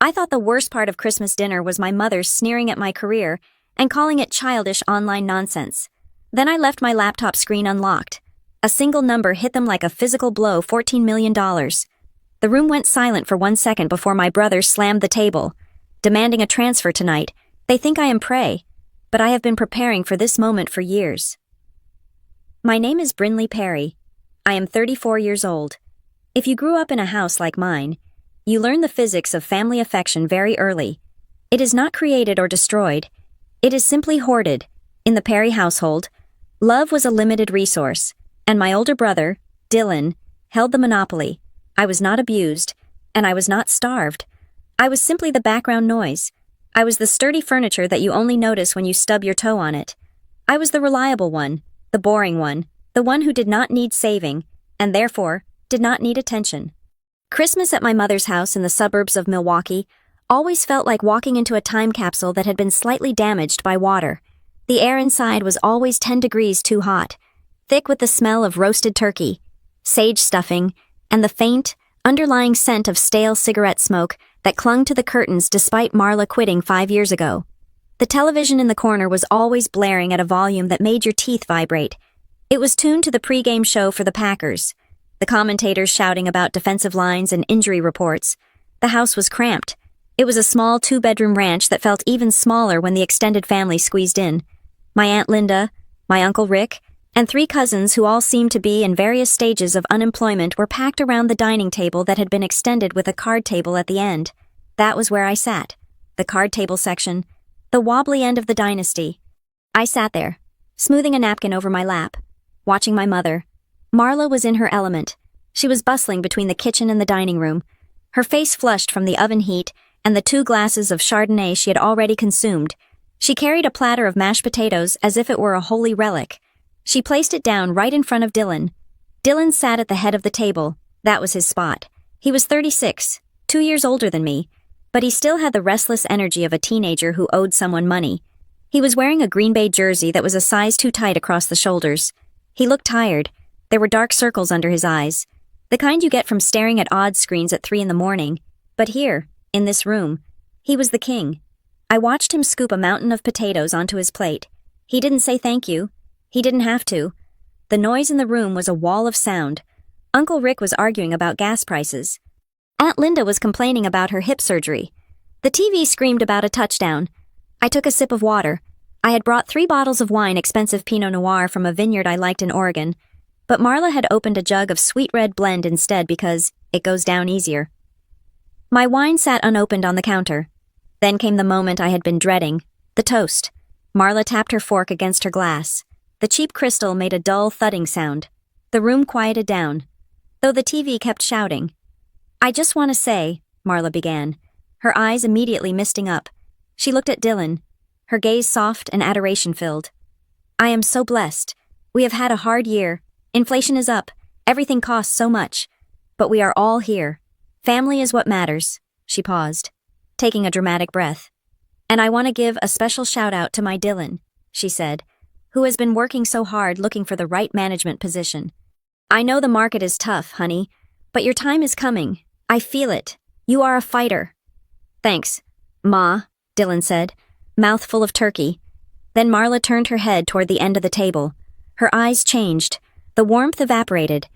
I thought the worst part of Christmas dinner was my mother sneering at my career and calling it childish online nonsense. Then I left my laptop screen unlocked. A single number hit them like a physical blow, $14 million. The room went silent for 1 second before my brother slammed the table, demanding a transfer tonight. They think I am prey, but I have been preparing for this moment for years. My name is Brinley Perry. I am 34 years old. If you grew up in a house like mine, you learn the physics of family affection very early. It is not created or destroyed. It is simply hoarded. In the Perry household, love was a limited resource, and my older brother, Dylan, held the monopoly. I was not abused, and I was not starved. I was simply the background noise. I was the sturdy furniture that you only notice when you stub your toe on it. I was the reliable one, the boring one, the one who did not need saving, and therefore, did not need attention. Christmas at my mother's house in the suburbs of Milwaukee always felt like walking into a time capsule that had been slightly damaged by water. The air inside was always 10 degrees too hot, thick with the smell of roasted turkey, sage stuffing, and the faint, underlying scent of stale cigarette smoke that clung to the curtains despite Marla quitting 5 years ago. The television in the corner was always blaring at a volume that made your teeth vibrate. It was tuned to the pregame show for the Packers, the commentators shouting about defensive lines and injury reports. The house was cramped. It was a small 2-bedroom ranch that felt even smaller when the extended family squeezed in. My Aunt Linda, my Uncle Rick, and 3 cousins who all seemed to be in various stages of unemployment were packed around the dining table that had been extended with a card table at the end. That was where I sat. The card table section. The wobbly end of the dynasty. I sat there, smoothing a napkin over my lap, watching my mother. Marla was in her element. She was bustling between the kitchen and the dining room, her face flushed from the oven heat and the 2 glasses of Chardonnay she had already consumed. She carried a platter of mashed potatoes as if it were a holy relic. She placed it down right in front of Dylan. Dylan sat at the head of the table. That was his spot. He was 36, 2 years older than me, but he still had the restless energy of a teenager who owed someone money. He was wearing a Green Bay jersey that was a size too tight across the shoulders. He looked tired. There were dark circles under his eyes, the kind you get from staring at odd screens at 3 a.m. But here, in this room, he was the king. I watched him scoop a mountain of potatoes onto his plate. He didn't say thank you. He didn't have to. The noise in the room was a wall of sound. Uncle Rick was arguing about gas prices. Aunt Linda was complaining about her hip surgery. The TV screamed about a touchdown. I took a sip of water. I had brought 3 bottles of wine, expensive Pinot Noir from a vineyard I liked in Oregon, but Marla had opened a jug of sweet red blend instead because it goes down easier. My wine sat unopened on the counter. Then came the moment I had been dreading, the toast. Marla tapped her fork against her glass. The cheap crystal made a dull thudding sound. The room quieted down, though the TV kept shouting. I just want to say, Marla began, her eyes immediately misting up. She looked at Dylan, her gaze soft and adoration-filled. I am so blessed. We have had a hard year. Inflation is up. Everything costs so much. But we are all here. Family is what matters. She paused, taking a dramatic breath. And I want to give a special shout-out to my Dylan, she said, who has been working so hard looking for the right management position. I know the market is tough, honey, but your time is coming. I feel it. You are a fighter. Thanks, Ma, Dylan said, mouth full of turkey. Then Marla turned her head toward the end of the table. Her eyes changed. The warmth evaporated,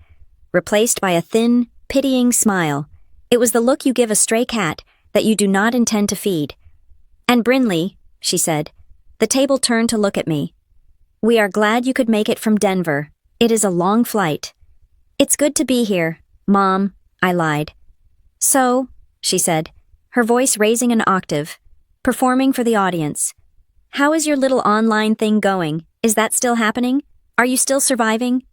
replaced by a thin, pitying smile. It was the look you give a stray cat that you do not intend to feed. And Brinley, she said. The table turned to look at me. We are glad you could make it from Denver. It is a long flight. It's good to be here, Mom, I lied. So, she said, her voice raising an octave, performing for the audience. How is your little online thing going? Is that still happening? Are you still surviving?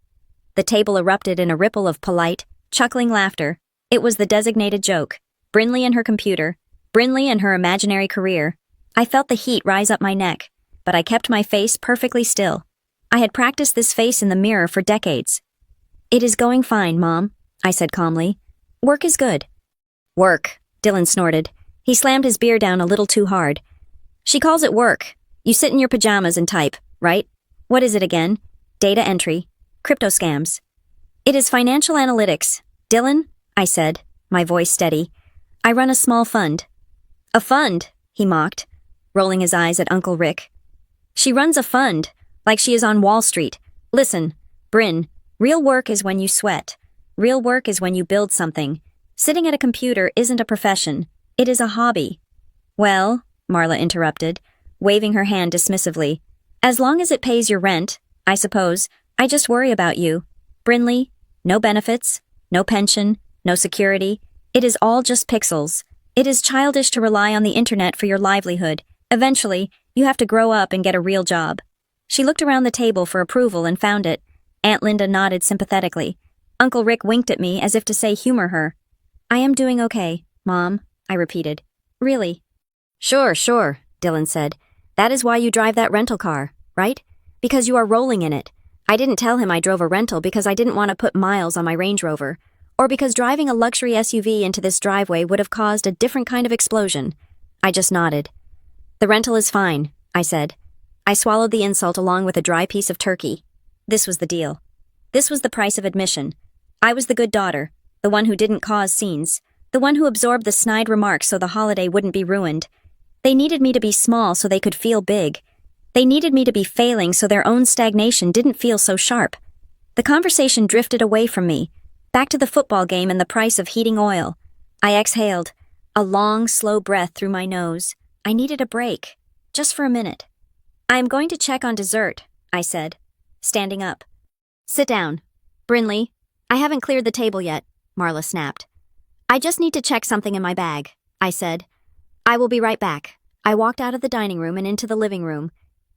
The table erupted in a ripple of polite, chuckling laughter. It was the designated joke. Brinley and her computer. Brinley and her imaginary career. I felt the heat rise up my neck, but I kept my face perfectly still. I had practiced this face in the mirror for decades. It is going fine, Mom, I said calmly. Work is good. Work, Dylan snorted. He slammed his beer down a little too hard. She calls it work. You sit in your pajamas and type, right? What is it again? Data entry. Crypto scams. It is financial analytics. Dylan, I said, my voice steady. I run a small fund. A fund, he mocked, rolling his eyes at Uncle Rick. She runs a fund, like she is on Wall Street. Listen, Bryn, real work is when you sweat. Real work is when you build something. Sitting at a computer isn't a profession. It is a hobby. Well, Marla interrupted, waving her hand dismissively. As long as it pays your rent, I suppose. I just worry about you. Brinley, no benefits, no pension, no security. It is all just pixels. It is childish to rely on the internet for your livelihood. Eventually, you have to grow up and get a real job. She looked around the table for approval and found it. Aunt Linda nodded sympathetically. Uncle Rick winked at me as if to say humor her. I am doing okay, Mom, I repeated. Really? Sure, Dylan said. That is why you drive that rental car, right? Because you are rolling in it. I didn't tell him I drove a rental because I didn't want to put miles on my Range Rover, or because driving a luxury SUV into this driveway would have caused a different kind of explosion. I just nodded. The rental is fine, I said. I swallowed the insult along with a dry piece of turkey. This was the deal. This was the price of admission. I was the good daughter, the one who didn't cause scenes, the one who absorbed the snide remarks so the holiday wouldn't be ruined. They needed me to be small so they could feel big. They needed me to be failing so their own stagnation didn't feel so sharp. The conversation drifted away from me, back to the football game and the price of heating oil. I exhaled, a long, slow breath through my nose. I needed a break, just for a minute. I am going to check on dessert, I said, standing up. Sit down. Brinley, I haven't cleared the table yet, Marla snapped. I just need to check something in my bag, I said. I will be right back. I walked out of the dining room and into the living room.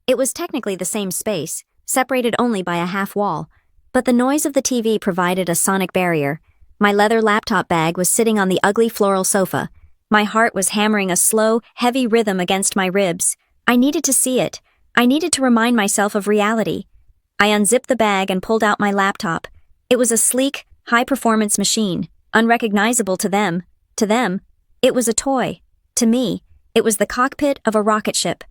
It was technically the same space, separated only by a half wall, but the noise of the TV provided a sonic barrier. My leather laptop bag was sitting on the ugly floral sofa. My heart was hammering a slow, heavy rhythm against my ribs. I needed to see it. I needed to remind myself of reality. I unzipped the bag and pulled out my laptop. It was a sleek, high-performance machine, unrecognizable to them. To them, it was a toy. To me, it was the cockpit of a rocket ship.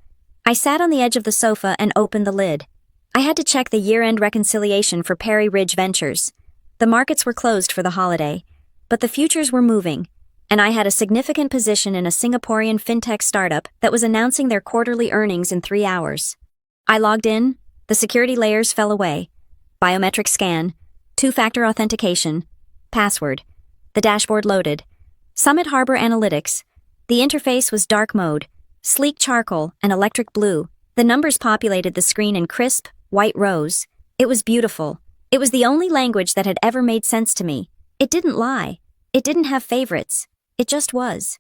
I sat on the edge of the sofa and opened the lid. I had to check the year-end reconciliation for Perry Ridge Ventures. The markets were closed for the holiday, but the futures were moving, and I had a significant position in a Singaporean fintech startup that was announcing their quarterly earnings in 3 hours. I logged in, the security layers fell away. Biometric scan, two-factor authentication, password. The dashboard loaded. Summit Harbor Analytics. The interface was dark mode, sleek charcoal and electric blue. The numbers populated the screen in crisp, white rows. It was beautiful. It was the only language that had ever made sense to me. It didn't lie. It didn't have favorites. It just was.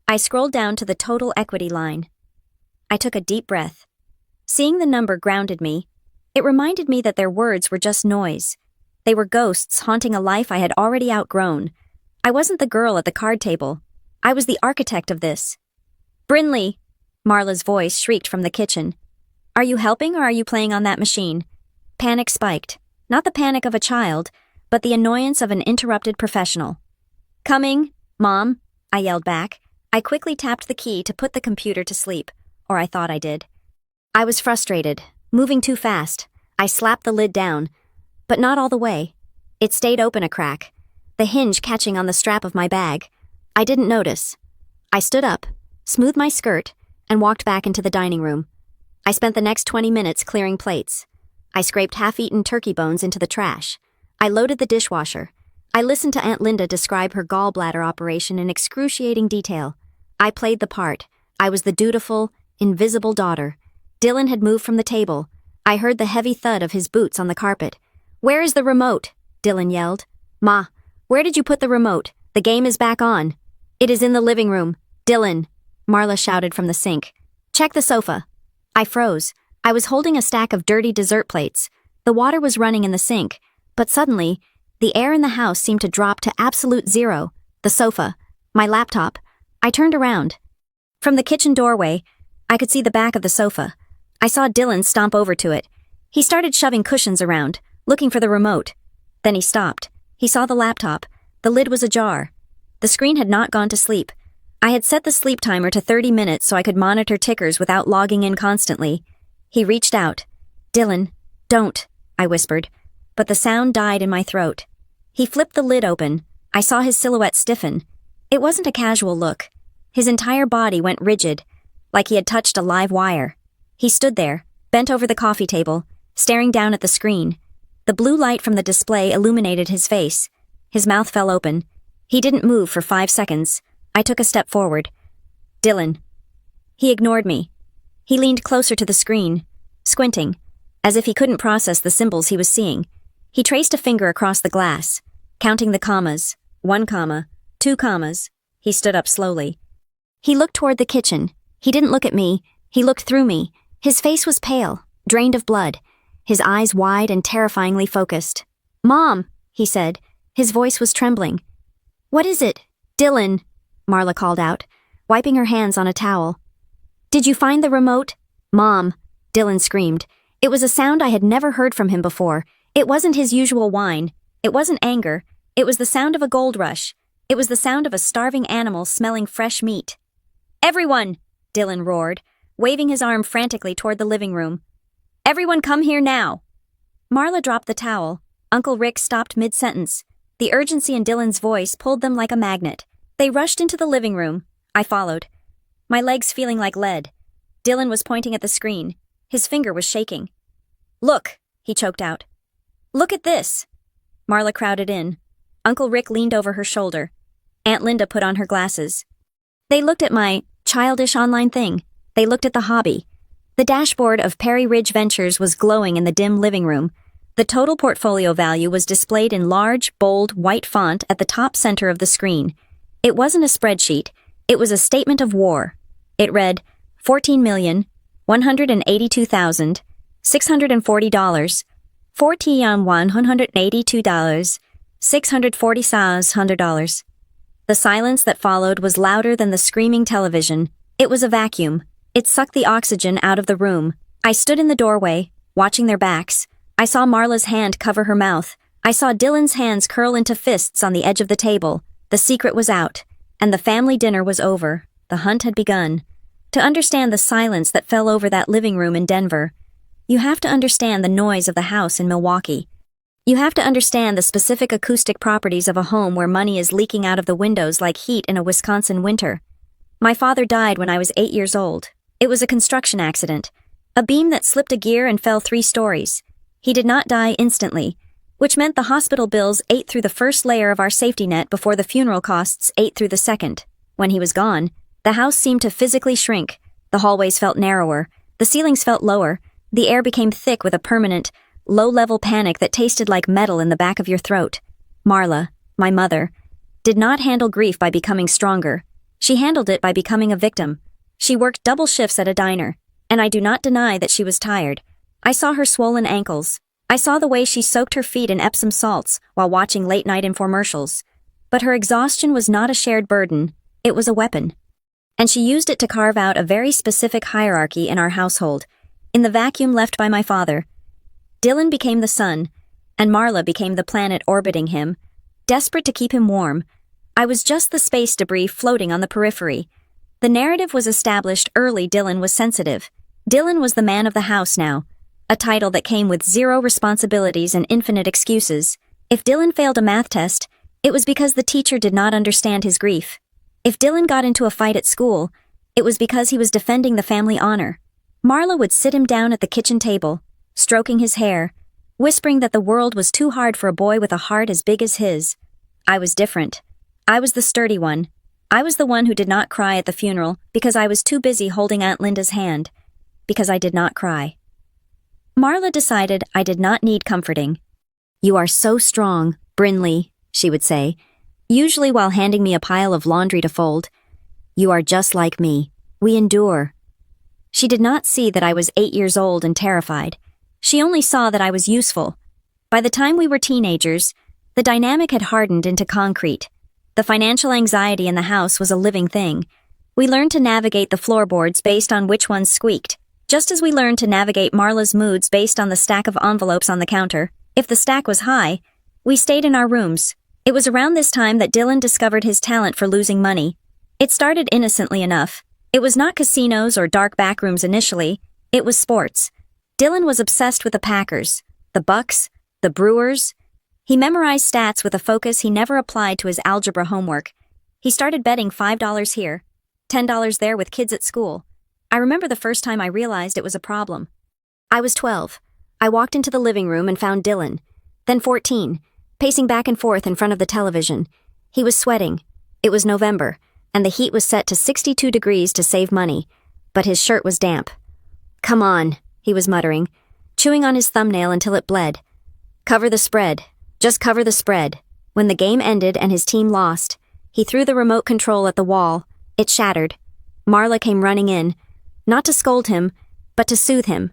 I scrolled down to the total equity line. I took a deep breath. Seeing the number grounded me. It reminded me that their words were just noise. They were ghosts haunting a life I had already outgrown. I wasn't the girl at the card table. I was the architect of this. Brinley, Marla's voice shrieked from the kitchen. Are you helping or are you playing on that machine? Panic spiked. Not the panic of a child, but the annoyance of an interrupted professional. Coming, Mom, I yelled back. I quickly tapped the key to put the computer to sleep, or I thought I did. I was frustrated, moving too fast. I slapped the lid down, but not all the way. It stayed open a crack, the hinge catching on the strap of my bag. I didn't notice. I stood up, smoothed my skirt, and walked back into the dining room. I spent the next 20 minutes clearing plates. I scraped half-eaten turkey bones into the trash. I loaded the dishwasher. I listened to Aunt Linda describe her gallbladder operation in excruciating detail. I played the part. I was the dutiful, invisible daughter. Dylan had moved from the table. I heard the heavy thud of his boots on the carpet. Where is the remote? Dylan yelled. Ma, where did you put the remote? The game is back on. It is in the living room. Dylan, Marla shouted from the sink. Check the sofa. I froze. I was holding a stack of dirty dessert plates. The water was running in the sink, but suddenly, the air in the house seemed to drop to absolute zero. The sofa, my laptop. I turned around. From the kitchen doorway, I could see the back of the sofa. I saw Dylan stomp over to it. He started shoving cushions around, looking for the remote. Then he stopped. He saw the laptop. The lid was ajar. The screen had not gone to sleep. I had set the sleep timer to 30 minutes so I could monitor tickers without logging in constantly. He reached out. Dylan, don't, I whispered, but the sound died in my throat. He flipped the lid open. I saw his silhouette stiffen. It wasn't a casual look. His entire body went rigid, like he had touched a live wire. He stood there, bent over the coffee table, staring down at the screen. The blue light from the display illuminated his face. His mouth fell open. He didn't move for 5 seconds. I took a step forward. "Dylan." He ignored me. He leaned closer to the screen, squinting, as if he couldn't process the symbols he was seeing. He traced a finger across the glass, counting the commas. 1 comma, 2 commas. He stood up slowly. He looked toward the kitchen. He didn't look at me. He looked through me. His face was pale, drained of blood, his eyes wide and terrifyingly focused. "Mom," he said. His voice was trembling. "What is it?" "Dylan," Marla called out, wiping her hands on a towel. "Did you find the remote?" "Mom," Dylan screamed. It was a sound I had never heard from him before. It wasn't his usual whine. It wasn't anger. It was the sound of a gold rush. It was the sound of a starving animal smelling fresh meat. "Everyone!" Dylan roared, waving his arm frantically toward the living room. "Everyone come here now!" Marla dropped the towel. Uncle Rick stopped mid-sentence. The urgency in Dylan's voice pulled them like a magnet. They rushed into the living room. I followed, my legs feeling like lead. Dylan was pointing at the screen. His finger was shaking. "Look," he choked out. "Look at this." Marla crowded in. Uncle Rick leaned over her shoulder. Aunt Linda put on her glasses. They looked at my childish online thing. They looked at the hobby. The dashboard of Perry Ridge Ventures was glowing in the dim living room. The total portfolio value was displayed in large, bold, white font at the top center of the screen. It wasn't a spreadsheet. It was a statement of war. It read, $14,182,640, $14,182, $640,600. The silence that followed was louder than the screaming television. It was a vacuum. It sucked the oxygen out of the room. I stood in the doorway, watching their backs. I saw Marla's hand cover her mouth. I saw Dylan's hands curl into fists on the edge of the table. The secret was out, and the family dinner was over. The hunt had begun. To understand the silence that fell over that living room in Denver, you have to understand the noise of the house in Milwaukee. You have to understand the specific acoustic properties of a home where money is leaking out of the windows like heat in a Wisconsin winter. My father died when I was 8 years old. It was a construction accident. A beam that slipped a gear and fell 3 stories. He did not die instantly, which meant the hospital bills ate through the first layer of our safety net before the funeral costs ate through the second. When he was gone, the house seemed to physically shrink. The hallways felt narrower. The ceilings felt lower. The air became thick with a permanent, low-level panic that tasted like metal in the back of your throat. Marla, my mother, did not handle grief by becoming stronger. She handled it by becoming a victim. She worked double shifts at a diner, and I do not deny that she was tired. I saw her swollen ankles. I saw the way she soaked her feet in Epsom salts while watching late-night infomercials. But her exhaustion was not a shared burden. It was a weapon. And she used it to carve out a very specific hierarchy in our household. In the vacuum left by my father, Dylan became the sun, and Marla became the planet orbiting him. Desperate to keep him warm, I was just the space debris floating on the periphery. The narrative was established early. Dylan was sensitive. Dylan was the man of the house now, a title that came with 0 responsibilities and infinite excuses. If Dylan failed a math test, it was because the teacher did not understand his grief. If Dylan got into a fight at school, it was because he was defending the family honor. Marla would sit him down at the kitchen table, stroking his hair, whispering that the world was too hard for a boy with a heart as big as his. I was different. I was the sturdy one. I was the one who did not cry at the funeral because I was too busy holding Aunt Linda's hand, because I did not cry. Marla decided I did not need comforting. "You are so strong, Brinley," she would say, usually while handing me a pile of laundry to fold. "You are just like me. We endure." She did not see that I was 8 years old and terrified. She only saw that I was useful. By the time we were teenagers, the dynamic had hardened into concrete. The financial anxiety in the house was a living thing. We learned to navigate the floorboards based on which ones squeaked, just as we learned to navigate Marla's moods based on the stack of envelopes on the counter. If the stack was high, we stayed in our rooms. It was around this time that Dylan discovered his talent for losing money. It started innocently enough. It was not casinos or dark backrooms initially. It was sports. Dylan was obsessed with the Packers, the Bucks, the Brewers. He memorized stats with a focus he never applied to his algebra homework. He started betting $5 here, $10 there with kids at school. I remember the first time I realized it was a problem. I was 12. I walked into the living room and found Dylan, then 14, pacing back and forth in front of the television. He was sweating. It was November, and the heat was set to 62 degrees to save money, but his shirt was damp. "Come on," he was muttering, chewing on his thumbnail until it bled. "Cover the spread. Just cover the spread." When the game ended and his team lost, he threw the remote control at the wall. It shattered. Marla came running in, not to scold him, but to soothe him.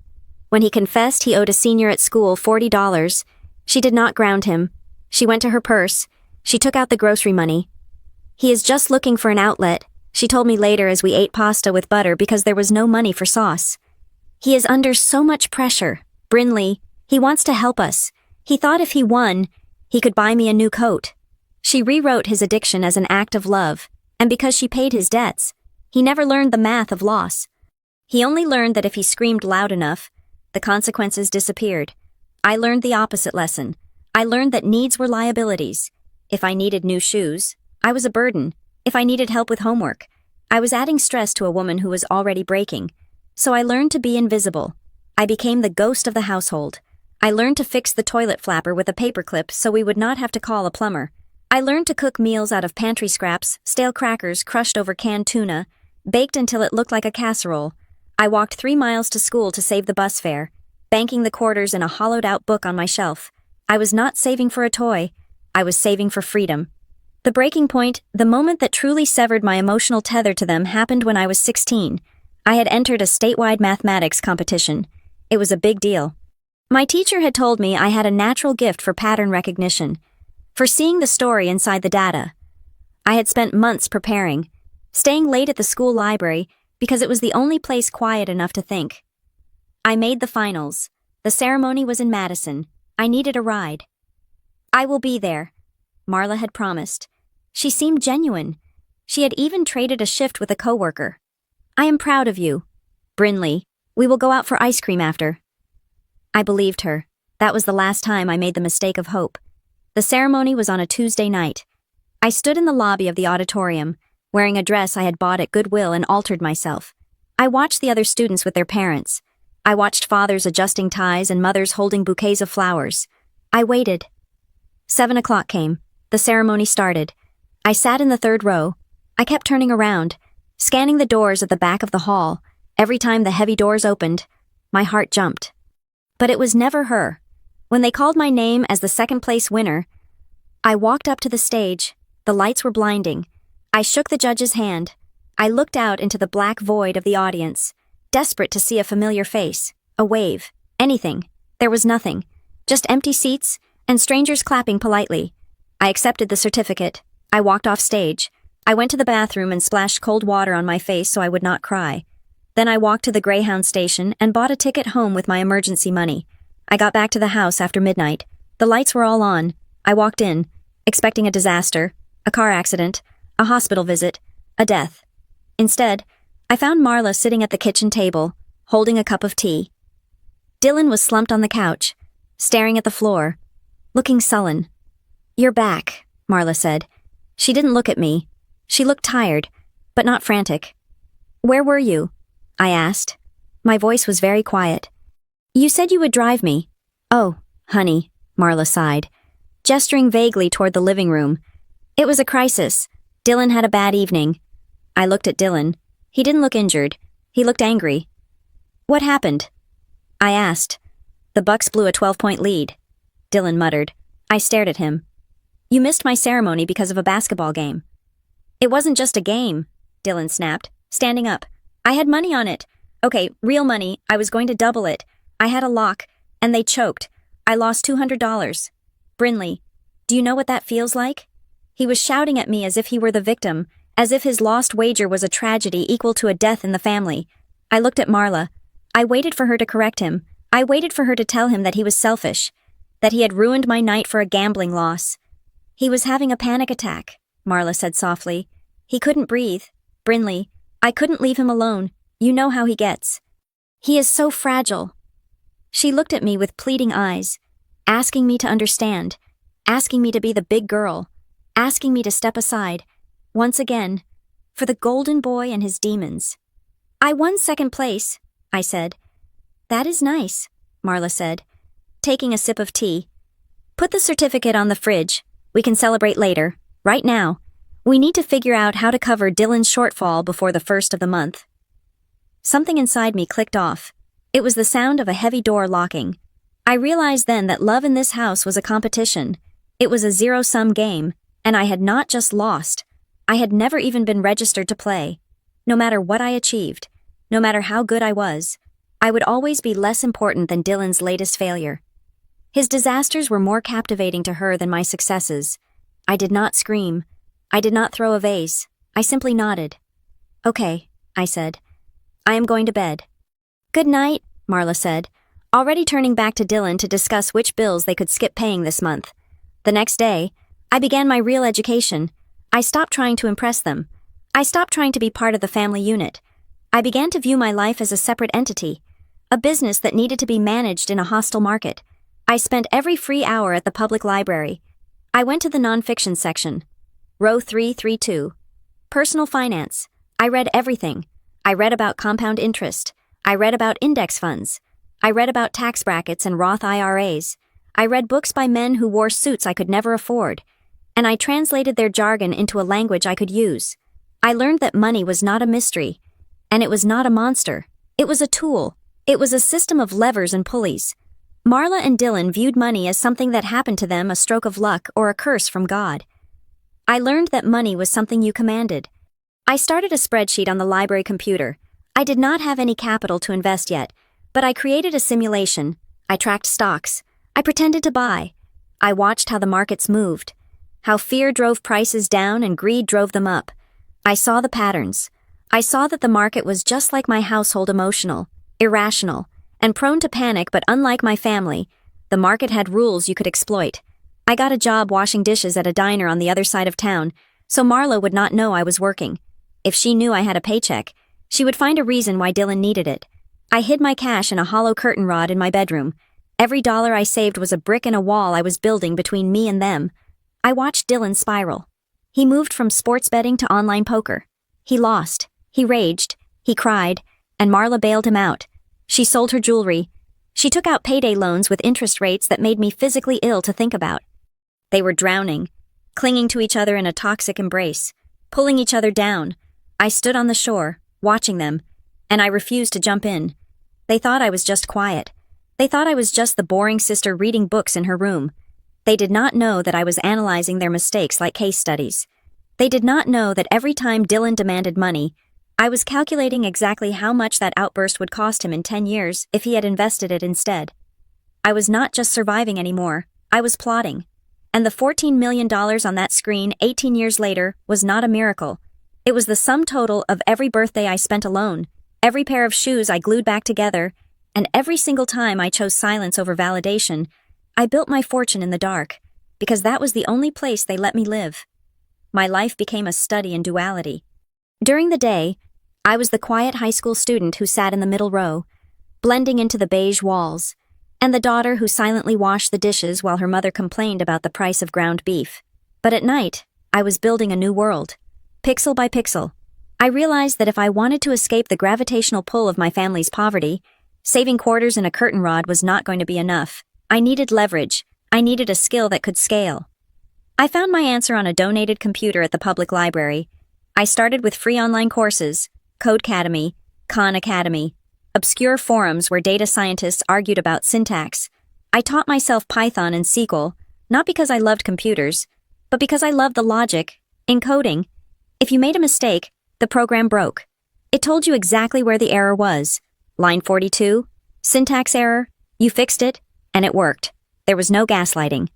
When he confessed he owed a senior at school $40, she did not ground him. She went to her purse. She took out the grocery money. "He is just looking for an outlet," she told me later as we ate pasta with butter because there was no money for sauce. "He is under so much pressure. Brinley, he wants to help us. He thought if he won, he could buy me a new coat." She rewrote his addiction as an act of love, and because she paid his debts, he never learned the math of loss. He only learned that if he screamed loud enough, the consequences disappeared. I learned the opposite lesson. I learned that needs were liabilities. If I needed new shoes, I was a burden. If I needed help with homework, I was adding stress to a woman who was already breaking. So I learned to be invisible. I became the ghost of the household. I learned to fix the toilet flapper with a paperclip so we would not have to call a plumber. I learned to cook meals out of pantry scraps, stale crackers crushed over canned tuna, baked until it looked like a casserole. I walked 3 miles to school to save the bus fare, banking the quarters in a hollowed-out book on my shelf. I was not saving for a toy. I was saving for freedom. The breaking point, the moment that truly severed my emotional tether to them, happened when I was 16. I had entered a statewide mathematics competition. It was a big deal. My teacher had told me I had a natural gift for pattern recognition, for seeing the story inside the data. I had spent months preparing, staying late at the school library because it was the only place quiet enough to think. I made the finals. The ceremony was in Madison. I needed a ride. "I will be there," Marla had promised. She seemed genuine. She had even traded a shift with a coworker. "I am proud of you. Brinley, we will go out for ice cream after." I believed her. That was the last time I made the mistake of hope. The ceremony was on a Tuesday night. I stood in the lobby of the auditorium, wearing a dress I had bought at Goodwill, and altered myself. I watched the other students with their parents. I watched fathers adjusting ties and mothers holding bouquets of flowers. I waited. 7 o'clock came. The ceremony started. I sat in the third row. I kept turning around, scanning the doors at the back of the hall. Every time the heavy doors opened, my heart jumped. But it was never her. When they called my name as the second-place winner, I walked up to the stage. The lights were blinding. I shook the judge's hand. I looked out into the black void of the audience, desperate to see a familiar face, a wave, anything. There was nothing. Just empty seats and strangers clapping politely. I accepted the certificate. I walked off stage. I went to the bathroom and splashed cold water on my face so I would not cry. Then I walked to the Greyhound station and bought a ticket home with my emergency money. I got back to the house after midnight. The lights were all on. I walked in, expecting a disaster, a car accident, a hospital visit, a death. Instead, I found Marla sitting at the kitchen table, holding a cup of tea. Dylan was slumped on the couch, staring at the floor, looking sullen. "You're back," Marla said. She didn't look at me. She looked tired, but not frantic. "Where were you?" I asked. My voice was very quiet. "You said you would drive me." "Oh, honey," Marla sighed, gesturing vaguely toward the living room. "It was a crisis. Dylan had a bad evening." I looked at Dylan. He didn't look injured. He looked angry. "What happened?" I asked. "The Bucks blew a 12-point lead," Dylan muttered. I stared at him. "You missed my ceremony because of a basketball game." "It wasn't just a game," Dylan snapped, standing up. "I had money on it. Okay, real money. I was going to double it. I had a lock, and they choked. I lost $200. Brinley, do you know what that feels like?" He was shouting at me as if he were the victim, as if his lost wager was a tragedy equal to a death in the family. I looked at Marla. I waited for her to correct him. I waited for her to tell him that he was selfish, that he had ruined my night for a gambling loss. "He was having a panic attack," Marla said softly. "He couldn't breathe. Brinley, I couldn't leave him alone. You know how he gets. He is so fragile." She looked at me with pleading eyes, asking me to understand, asking me to be the big girl, asking me to step aside. Once again, For the golden boy and his demons. I won second place, I said. That is nice, Marla said, taking a sip of tea. Put the certificate on the fridge. We can celebrate later. Right now. We need to figure out how to cover Dylan's shortfall before the first of the month. Something inside me clicked off. It was the sound of a heavy door locking. I realized then that love in this house was a competition. It was a zero-sum game, and I had not just lost. I had never even been registered to play. No matter what I achieved, no matter how good I was, I would always be less important than Dylan's latest failure. His disasters were more captivating to her than my successes. I did not scream. I did not throw a vase. I simply nodded. Okay, I said. I am going to bed. Good night, Marla said, already turning back to Dylan to discuss which bills they could skip paying this month. The next day, I began my real education. I stopped trying to impress them. I stopped trying to be part of the family unit. I began to view my life as a separate entity, a business that needed to be managed in a hostile market. I spent every free hour at the public library. I went to the nonfiction section. Row 332. Personal finance. I read everything. I read about compound interest. I read about index funds. I read about tax brackets and Roth IRAs. I read books by men who wore suits I could never afford. And I translated their jargon into a language I could use. I learned that money was not a mystery. And it was not a monster. It was a tool. It was a system of levers and pulleys. Marla and Dylan viewed money as something that happened to them, a stroke of luck or a curse from God. I learned that money was something you commanded. I started a spreadsheet on the library computer. I did not have any capital to invest yet, but I created a simulation. I tracked stocks. I pretended to buy. I watched how the markets moved, how fear drove prices down and greed drove them up. I saw the patterns. I saw that the market was just like my household, emotional, irrational, and prone to panic, but unlike my family, the market had rules you could exploit. I got a job washing dishes at a diner on the other side of town, so Marla would not know I was working. If she knew I had a paycheck, she would find a reason why Dylan needed it. I hid my cash in a hollow curtain rod in my bedroom. Every dollar I saved was a brick in a wall I was building between me and them. I watched Dylan spiral. He moved from sports betting to online poker. He lost. He raged. He cried. And Marla bailed him out. She sold her jewelry. She took out payday loans with interest rates that made me physically ill to think about. They were drowning, clinging to each other in a toxic embrace, pulling each other down. I stood on the shore, watching them, and I refused to jump in. They thought I was just quiet. They thought I was just the boring sister reading books in her room. They did not know that I was analyzing their mistakes like case studies. They did not know that every time Dylan demanded money, I was calculating exactly how much that outburst would cost him in 10 years if he had invested it instead. I was not just surviving anymore, I was plotting. And the $14 million on that screen 18 years later was not a miracle. It was the sum total of every birthday I spent alone, every pair of shoes I glued back together, and every single time I chose silence over validation. I built my fortune in the dark, because that was the only place they let me live. My life became a study in duality. During the day, I was the quiet high school student who sat in the middle row, blending into the beige walls, and the daughter who silently washed the dishes while her mother complained about the price of ground beef. But at night, I was building a new world. Pixel by pixel, I realized that if I wanted to escape the gravitational pull of my family's poverty, saving quarters in a curtain rod was not going to be enough. I needed leverage. I needed a skill that could scale. I found my answer on a donated computer at the public library. I started with free online courses, Codecademy, Khan Academy, obscure forums where data scientists argued about syntax. I taught myself Python and SQL, not because I loved computers, but because I loved the logic. In coding, if you made a mistake, the program broke. It told you exactly where the error was. Line 42, syntax error, you fixed it, and it worked. There was no gaslighting.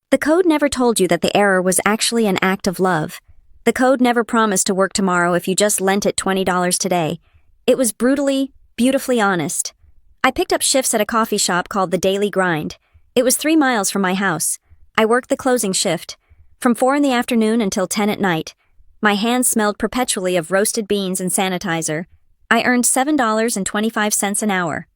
The code never told you that the error was actually an act of love. The code never promised to work tomorrow if you just lent it $20 today. It was brutally, beautifully honest. I picked up shifts at a coffee shop called The Daily Grind. It was 3 miles from my house. I worked the closing shift, from 4 in the afternoon until 10 at night. My hands smelled perpetually of roasted beans and sanitizer. I earned $7.25 an hour,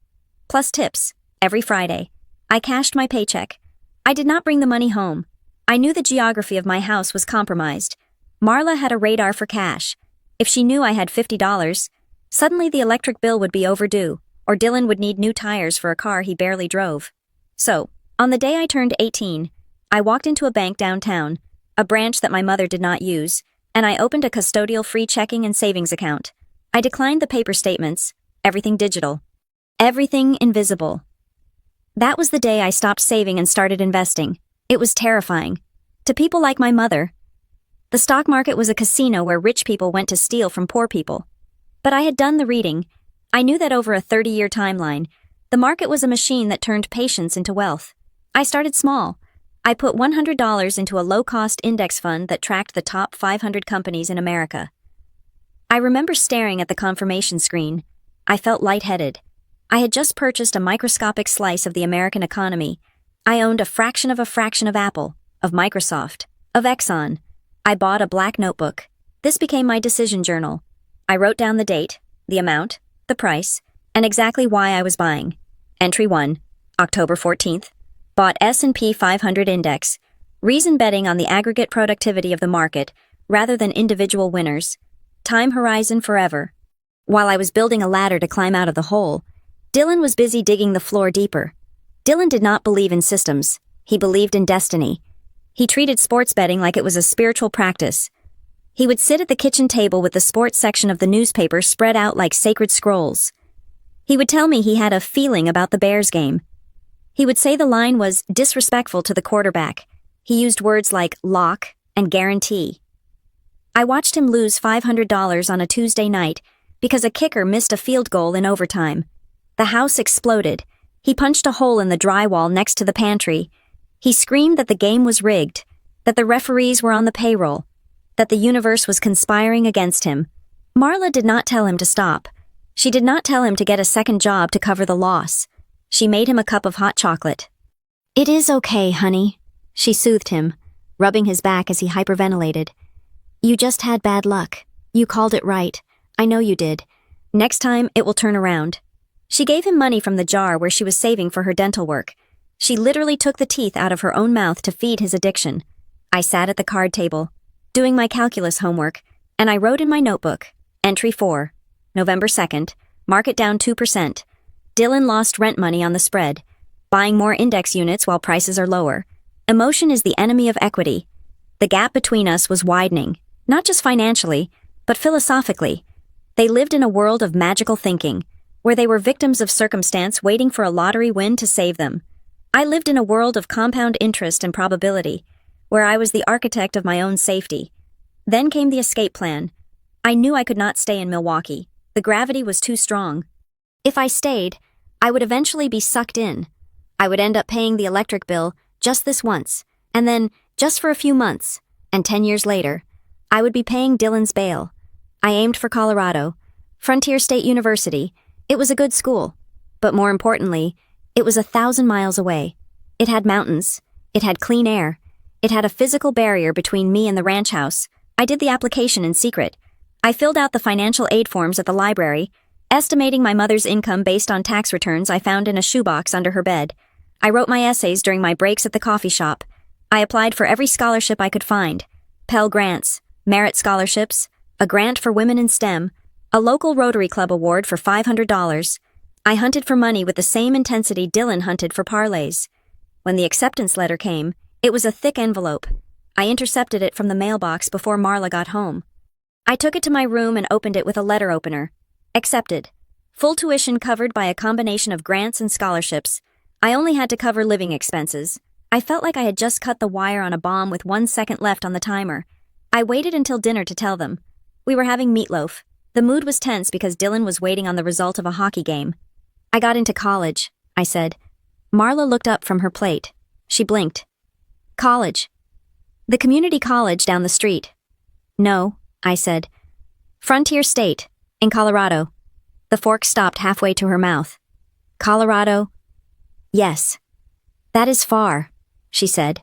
plus tips, every Friday. I cashed my paycheck. I did not bring the money home. I knew the geography of my house was compromised. Marla had a radar for cash. If she knew I had $50, suddenly the electric bill would be overdue, or Dylan would need new tires for a car he barely drove. So, on the day I turned 18, I walked into a bank downtown, a branch that my mother did not use, and I opened a custodial free checking and savings account. I declined the paper statements, everything digital. Everything invisible. That was the day I stopped saving and started investing. It was terrifying. To people like my mother. The stock market was a casino where rich people went to steal from poor people. But I had done the reading. I knew that over a 30-year timeline, the market was a machine that turned patience into wealth. I started small. I put $100 into a low-cost index fund that tracked the top 500 companies in America. I remember staring at the confirmation screen. I felt lightheaded. I had just purchased a microscopic slice of the American economy. I owned a fraction of Apple, of Microsoft, of Exxon. I bought a black notebook. This became my decision journal. I wrote down the date, the amount, the price, and exactly why I was buying. Entry 1, October 14th. Bought S&P 500 index. Reason betting on the aggregate productivity of the market rather than individual winners. Time horizon forever. While I was building a ladder to climb out of the hole, Dylan was busy digging the floor deeper. Dylan did not believe in systems. He believed in destiny. He treated sports betting like it was a spiritual practice. He would sit at the kitchen table with the sports section of the newspaper spread out like sacred scrolls. He would tell me he had a feeling about the Bears game. He would say the line was disrespectful to the quarterback. He used words like lock and guarantee. I watched him lose $500 on a Tuesday night because a kicker missed a field goal in overtime. The house exploded. He punched a hole in the drywall next to the pantry. He screamed that the game was rigged, that the referees were on the payroll, that the universe was conspiring against him. Marla did not tell him to stop. She did not tell him to get a second job to cover the loss. She made him a cup of hot chocolate. "It is okay, honey," she soothed him, rubbing his back as he hyperventilated. "You just had bad luck. You called it right. I know you did. Next time, it will turn around." She gave him money from the jar where she was saving for her dental work. She literally took the teeth out of her own mouth to feed his addiction. I sat at the card table, doing my calculus homework, and I wrote in my notebook, Entry 4, November 2nd, market down 2%. Dylan lost rent money on the spread, buying more index units while prices are lower. Emotion is the enemy of equity. The gap between us was widening, not just financially, but philosophically. They lived in a world of magical thinking, where they were victims of circumstance waiting for a lottery win to save them. I lived in a world of compound interest and probability, where I was the architect of my own safety. Then came the escape plan. I knew I could not stay in Milwaukee. The gravity was too strong. If I stayed, I would eventually be sucked in. I would end up paying the electric bill just this once, and then just for a few months, and 10 years later, I would be paying Dylan's bail. I aimed for Colorado, Frontier State University. It was a good school, but more importantly, it was 1,000 miles away. It had mountains. It had clean air. It had a physical barrier between me and the ranch house. I did the application in secret. I filled out the financial aid forms at the library, estimating my mother's income based on tax returns I found in a shoebox under her bed. I wrote my essays during my breaks at the coffee shop. I applied for every scholarship I could find. Pell Grants, merit scholarships, a grant for women in STEM, a local Rotary Club award for $500. I hunted for money with the same intensity Dylan hunted for parlays. When the acceptance letter came, it was a thick envelope. I intercepted it from the mailbox before Marla got home. I took it to my room and opened it with a letter opener. Accepted. Full tuition covered by a combination of grants and scholarships. I only had to cover living expenses. I felt like I had just cut the wire on a bomb with 1 second left on the timer. I waited until dinner to tell them. We were having meatloaf. The mood was tense because Dylan was waiting on the result of a hockey game. "I got into college," I said. Marla looked up from her plate. She blinked. "College." "The community college down the street." "No," I said. "Frontier State, in Colorado." The fork stopped halfway to her mouth. "Colorado?" "Yes." "That is far," she said.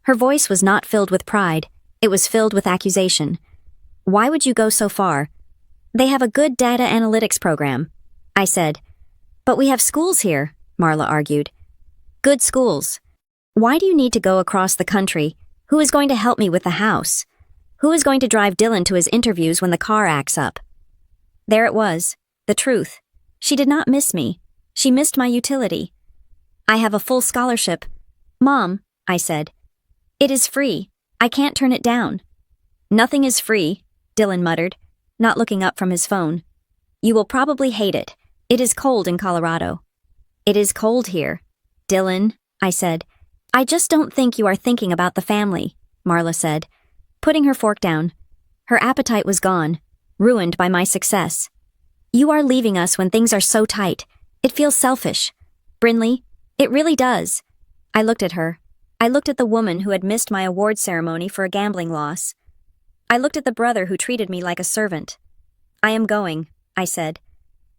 Her voice was not filled with pride. It was filled with accusation. "Why would you go so far?" "They have a good data analytics program," I said. "But we have schools here," Marla argued. "Good schools. Why do you need to go across the country? Who is going to help me with the house? Who is going to drive Dylan to his interviews when the car acts up? There it was, the truth. She did not miss me. She missed my utility. I have a full scholarship. Mom, I said. It is free. I can't turn it down. Nothing is free, Dylan muttered, not looking up from his phone. You will probably hate it. It is cold in Colorado. It is cold here. Dylan, I said. I just don't think you are thinking about the family, Marla said, putting her fork down. Her appetite was gone, ruined by my success. You are leaving us when things are so tight. It feels selfish. Brinley, it really does. I looked at her. I looked at the woman who had missed my award ceremony for a gambling loss. I looked at the brother who treated me like a servant. I am going, I said.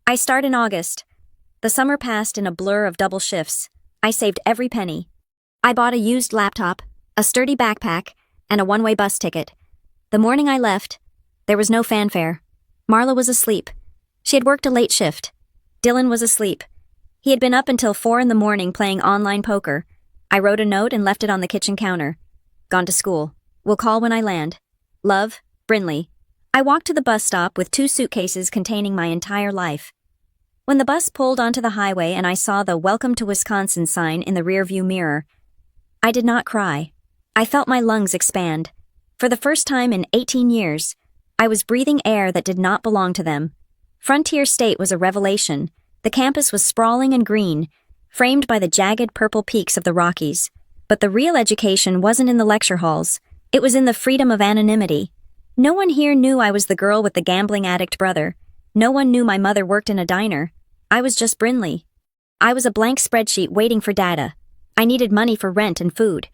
I start in August. The summer passed in a blur of double shifts. I saved every penny. I bought a used laptop, a sturdy backpack, and a one-way bus ticket. The morning I left, there was no fanfare. Marla was asleep. She had worked a late shift. Dylan was asleep. He had been up until 4 a.m. playing online poker. I wrote a note and left it on the kitchen counter. Gone to school. Will call when I land. Love, Brinley. I walked to the bus stop with 2 suitcases containing my entire life. When the bus pulled onto the highway and I saw the Welcome to Wisconsin sign in the rearview mirror, I did not cry. I felt my lungs expand. For the first time in 18 years, I was breathing air that did not belong to them. Frontier State was a revelation. The campus was sprawling and green, framed by the jagged purple peaks of the Rockies. But the real education wasn't in the lecture halls. It was in the freedom of anonymity. No one here knew I was the girl with the gambling addict brother. No one knew my mother worked in a diner. I was just Brinley. I was a blank spreadsheet waiting for data. I needed money for rent and food.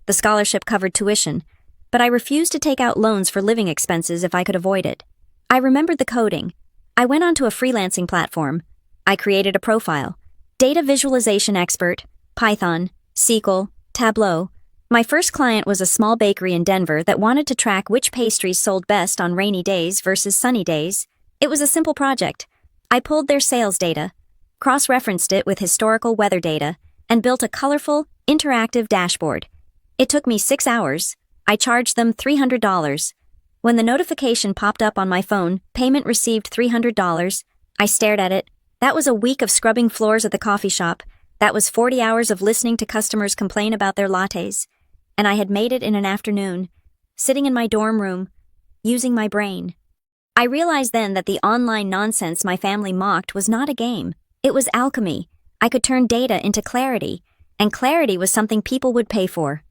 The scholarship covered tuition, but I refused to take out loans for living expenses if I could avoid it. I remembered the coding. I went onto a freelancing platform. I created a profile. Data visualization expert, Python, SQL, Tableau. My first client was a small bakery in Denver that wanted to track which pastries sold best on rainy days versus sunny days. It was a simple project. I pulled their sales data, cross-referenced it with historical weather data, and built a colorful, interactive dashboard. It took me 6 hours. I charged them $300. When the notification popped up on my phone, payment received $300, I stared at it. That was a week of scrubbing floors at the coffee shop. That was 40 hours of listening to customers complain about their lattes. And I had made it in an afternoon, sitting in my dorm room, using my brain. I realized then that the online nonsense my family mocked was not a game. It was alchemy. I could turn data into clarity, and clarity was something people would pay for.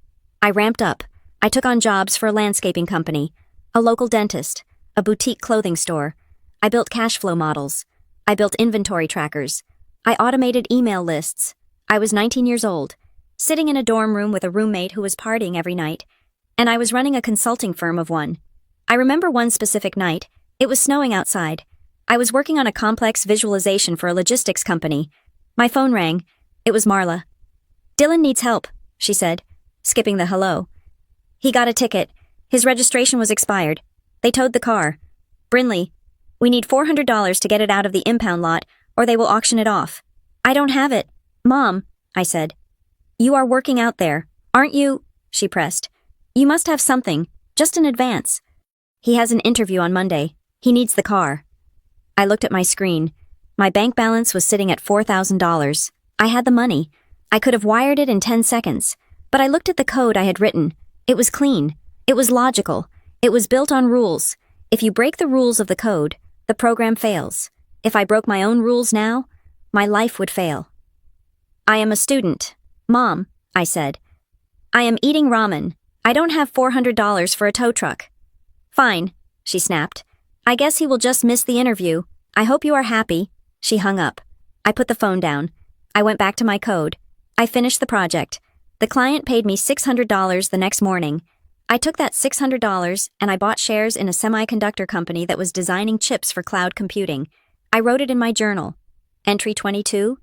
I ramped up. I took on jobs for a landscaping company, a local dentist, a boutique clothing store. I built cash flow models. I built inventory trackers. I automated email lists. I was 19 years old, sitting in a dorm room with a roommate who was partying every night, and I was running a consulting firm of one. I remember one specific night. It was snowing outside. I was working on a complex visualization for a logistics company. My phone rang. It was Marla. Dylan needs help, she said, skipping the hello. He got a ticket. His registration was expired. They towed the car. Brinley, we need $400 to get it out of the impound lot, or they will auction it off. I don't have it. Mom, I said. You are working out there, aren't you? She pressed. You must have something, just in advance. He has an interview on Monday. He needs the car. I looked at my screen. My bank balance was sitting at $4,000. I had the money. I could have wired it in 10 seconds. But I looked at the code I had written. It was clean. It was logical. It was built on rules. If you break the rules of the code, the program fails. If I broke my own rules now, my life would fail. I am a student. Mom, I said. I am eating ramen. I don't have $400 for a tow truck. Fine, she snapped. I guess he will just miss the interview. I hope you are happy. She hung up. I put the phone down. I went back to my code. I finished the project. The client paid me $600 the next morning. I took that $600 and I bought shares in a semiconductor company that was designing chips for cloud computing. I wrote it in my journal. Entry 22,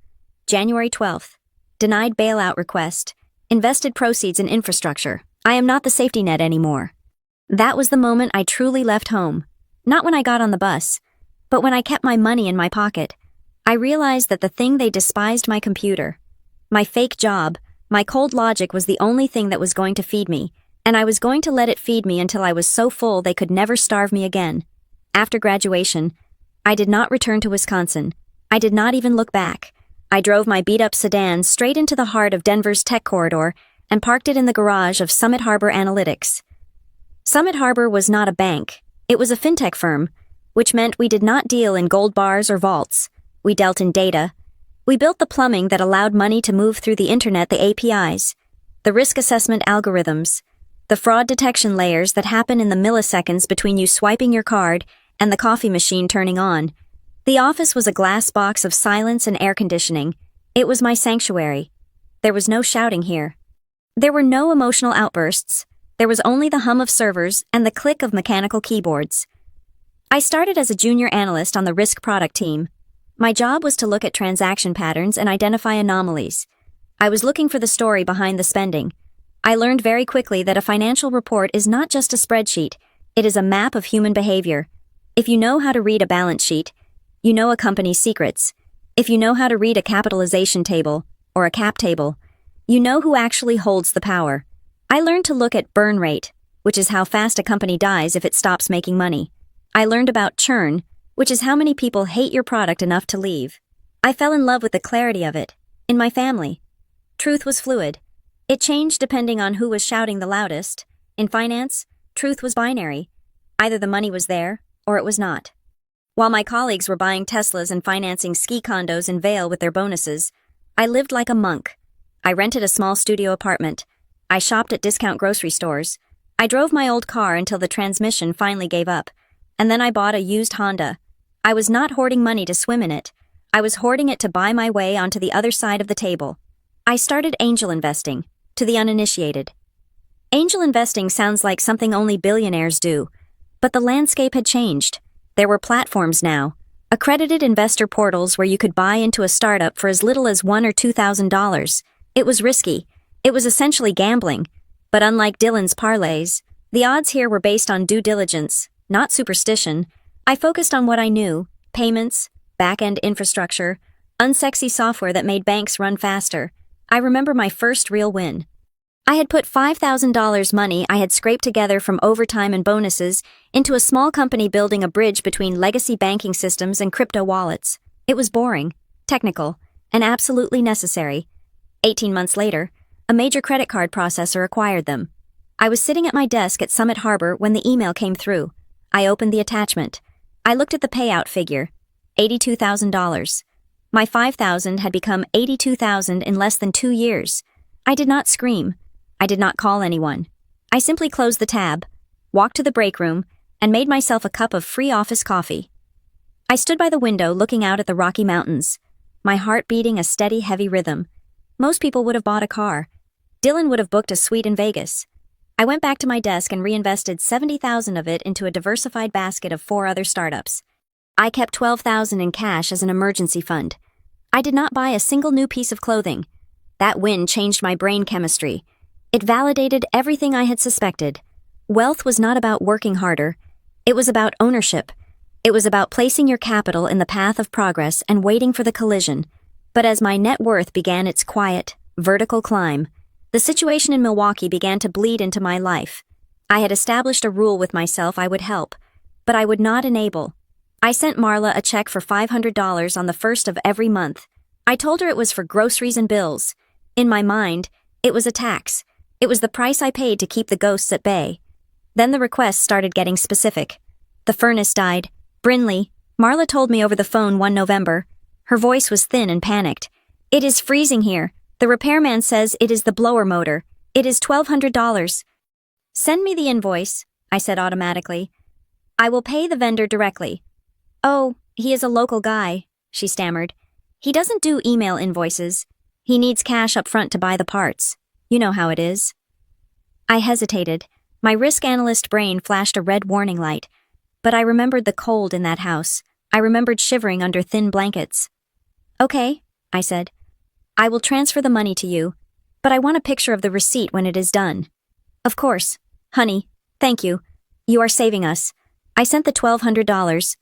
January 12th. Denied bailout request. Invested proceeds in infrastructure. I am not the safety net anymore. That was the moment I truly left home. Not when I got on the bus, but when I kept my money in my pocket. I realized that the thing they despised, my computer, my fake job, my cold logic was the only thing that was going to feed me. And I was going to let it feed me until I was so full they could never starve me again. After graduation, I did not return to Wisconsin. I did not even look back. I drove my beat-up sedan straight into the heart of Denver's tech corridor and parked it in the garage of Summit Harbor Analytics. Summit Harbor was not a bank. It was a fintech firm, which meant we did not deal in gold bars or vaults. We dealt in data. We built the plumbing that allowed money to move through the internet, the APIs, the risk assessment algorithms, the fraud detection layers that happen in the milliseconds between you swiping your card and the coffee machine turning on. The office was a glass box of silence and air conditioning. It was my sanctuary. There was no shouting here. There were no emotional outbursts. There was only the hum of servers and the click of mechanical keyboards. I started as a junior analyst on the risk product team. My job was to look at transaction patterns and identify anomalies. I was looking for the story behind the spending. I learned very quickly that a financial report is not just a spreadsheet, it is a map of human behavior. If you know how to read a balance sheet, you know a company's secrets. If you know how to read a capitalization table, or a cap table, you know who actually holds the power. I learned to look at burn rate, which is how fast a company dies if it stops making money. I learned about churn, which is how many people hate your product enough to leave. I fell in love with the clarity of it. In my family, truth was fluid. It changed depending on who was shouting the loudest. In finance, truth was binary. Either the money was there, or it was not. While my colleagues were buying Teslas and financing ski condos in Vail with their bonuses, I lived like a monk. I rented a small studio apartment. I shopped at discount grocery stores. I drove my old car until the transmission finally gave up. And then I bought a used Honda. I was not hoarding money to swim in it. I was hoarding it to buy my way onto the other side of the table. I started angel investing, to the uninitiated. Angel investing sounds like something only billionaires do, but the landscape had changed. There were platforms now, accredited investor portals where you could buy into a startup for as little as $1,000 or $2,000. It was risky. It was essentially gambling. But unlike Dylan's parlays, the odds here were based on due diligence, not superstition. I focused on what I knew: payments, back-end infrastructure, unsexy software that made banks run faster. I remember my first real win. I had put $5,000 money I had scraped together from overtime and bonuses into a small company building a bridge between legacy banking systems and crypto wallets. It was boring, technical, and absolutely necessary. 18 months later, a major credit card processor acquired them. I was sitting at my desk at Summit Harbor when the email came through. I opened the attachment. I looked at the payout figure, $82,000. My $5,000 had become $82,000 in less than 2 years. I did not scream. I did not call anyone. I simply closed the tab, walked to the break room, and made myself a cup of free office coffee. I stood by the window looking out at the Rocky Mountains, my heart beating a steady, heavy rhythm. Most people would have bought a car. Dylan would have booked a suite in Vegas. I went back to my desk and reinvested $70,000 of it into a diversified basket of 4 other startups. I kept $12,000 in cash as an emergency fund. I did not buy a single new piece of clothing. That win changed my brain chemistry. It validated everything I had suspected. Wealth was not about working harder. It was about ownership. It was about placing your capital in the path of progress and waiting for the collision. But as my net worth began its quiet, vertical climb, the situation in Milwaukee began to bleed into my life. I had established a rule with myself: I would help, but I would not enable. I sent Marla a check for $500 on the first of every month. I told her it was for groceries and bills. In my mind, it was a tax. It was the price I paid to keep the ghosts at bay. Then the requests started getting specific. The furnace died. Brinley, Marla told me over the phone one November. Her voice was thin and panicked. "It is freezing here. The repairman says it is the blower motor. It is $1,200. "Send me the invoice," I said automatically. "I will pay the vendor directly." "Oh, he is a local guy," she stammered. "He doesn't do email invoices. He needs cash up front to buy the parts. You know how it is." I hesitated. My risk analyst brain flashed a red warning light. But I remembered the cold in that house. I remembered shivering under thin blankets. "Okay," I said. "I will transfer the money to you, but I want a picture of the receipt when it is done." "Of course. Honey, thank you. You are saving us." I sent the $1,200.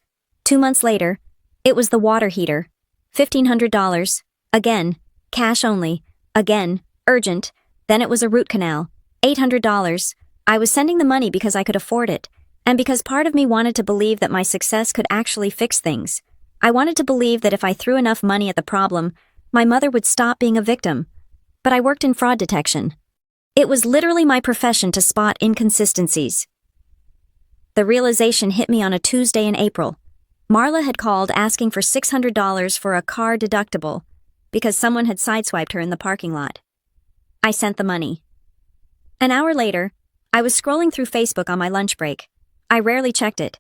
2 months later, it was the water heater. $1,500. Again, cash only. Again, urgent. Then it was a root canal. $800. I was sending the money because I could afford it, and because part of me wanted to believe that my success could actually fix things. I wanted to believe that if I threw enough money at the problem, my mother would stop being a victim. But I worked in fraud detection. It was literally my profession to spot inconsistencies. The realization hit me on a Tuesday in April. Marla had called asking for $600 for a car deductible because someone had sideswiped her in the parking lot. I sent the money. An hour later, I was scrolling through Facebook on my lunch break. I rarely checked it,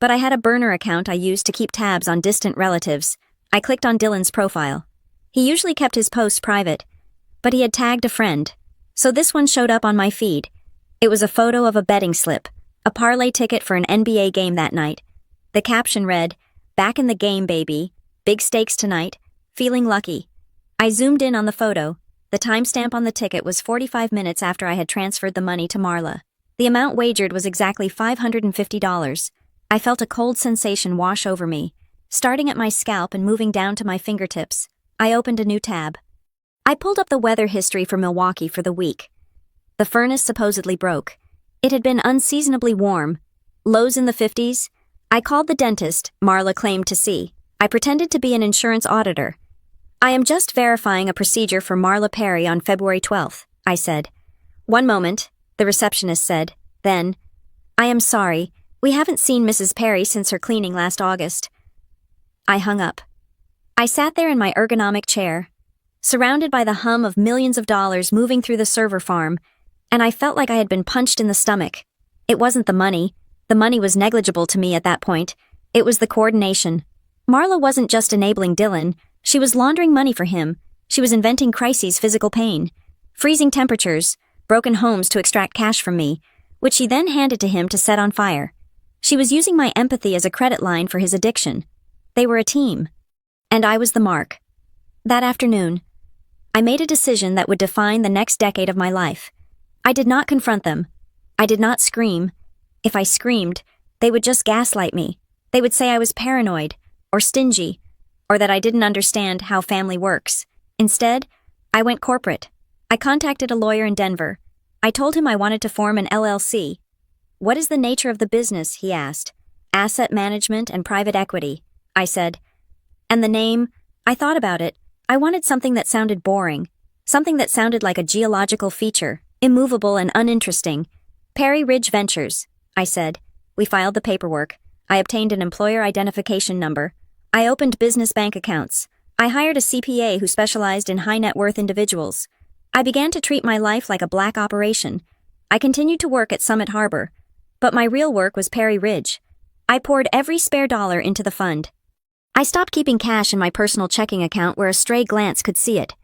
but I had a burner account I used to keep tabs on distant relatives. I clicked on Dylan's profile. He usually kept his posts private, but he had tagged a friend, so this one showed up on my feed. It was a photo of a betting slip, a parlay ticket for an NBA game that night. The caption read, "Back in the game, baby. Big stakes tonight. Feeling lucky." I zoomed in on the photo. The timestamp on the ticket was 45 minutes after I had transferred the money to Marla. The amount wagered was exactly $550. I felt a cold sensation wash over me, starting at my scalp and moving down to my fingertips. I opened a new tab. I pulled up the weather history for Milwaukee for the week. The furnace supposedly broke. It had been unseasonably warm. Lows in the 50s. I called the dentist Marla claimed to see. I pretended to be an insurance auditor. "I am just verifying a procedure for Marla Perry on February 12th, I said. "One moment," the receptionist said. Then, "I am sorry, we haven't seen Mrs. Perry since her cleaning last August." I hung up. I sat there in my ergonomic chair, surrounded by the hum of millions of dollars moving through the server farm, and I felt like I had been punched in the stomach. It wasn't the money. The money was negligible to me at that point. It was the coordination. Marla wasn't just enabling Dylan, she was laundering money for him. She was inventing crises, physical pain, freezing temperatures, broken homes to extract cash from me, which she then handed to him to set on fire. She was using my empathy as a credit line for his addiction. They were a team. And I was the mark. That afternoon, I made a decision that would define the next decade of my life. I did not confront them. I did not scream. If I screamed, they would just gaslight me. They would say I was paranoid, or stingy, or that I didn't understand how family works. Instead, I went corporate. I contacted a lawyer in Denver. I told him I wanted to form an LLC. "What is the nature of the business?" he asked. "Asset management and private equity," I said. And the name, I thought about it. I wanted something that sounded boring, something that sounded like a geological feature, immovable and uninteresting. "Perry Ridge Ventures," I said. We filed the paperwork. I obtained an employer identification number. I opened business bank accounts. I hired a CPA who specialized in high net worth individuals. I began to treat my life like a black operation. I continued to work at Summit Harbor, but my real work was Perry Ridge. I poured every spare dollar into the fund. I stopped keeping cash in my personal checking account where a stray glance could see it.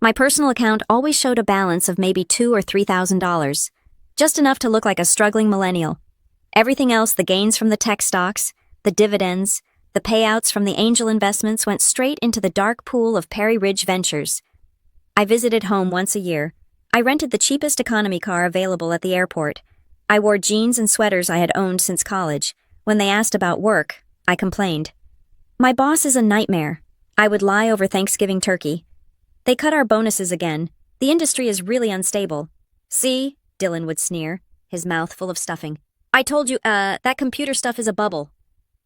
My personal account always showed a balance of maybe $2,000 or $3,000, just enough to look like a struggling millennial. Everything else, the gains from the tech stocks, the dividends, the payouts from the angel investments went straight into the dark pool of Perry Ridge Ventures. I visited home once a year. I rented the cheapest economy car available at the airport. I wore jeans and sweaters I had owned since college. When they asked about work, I complained. "My boss is a nightmare." I would lie over Thanksgiving turkey. "They cut our bonuses again. The industry is really unstable." "See?" Dylan would sneer, his mouth full of stuffing. "I told you, that computer stuff is a bubble."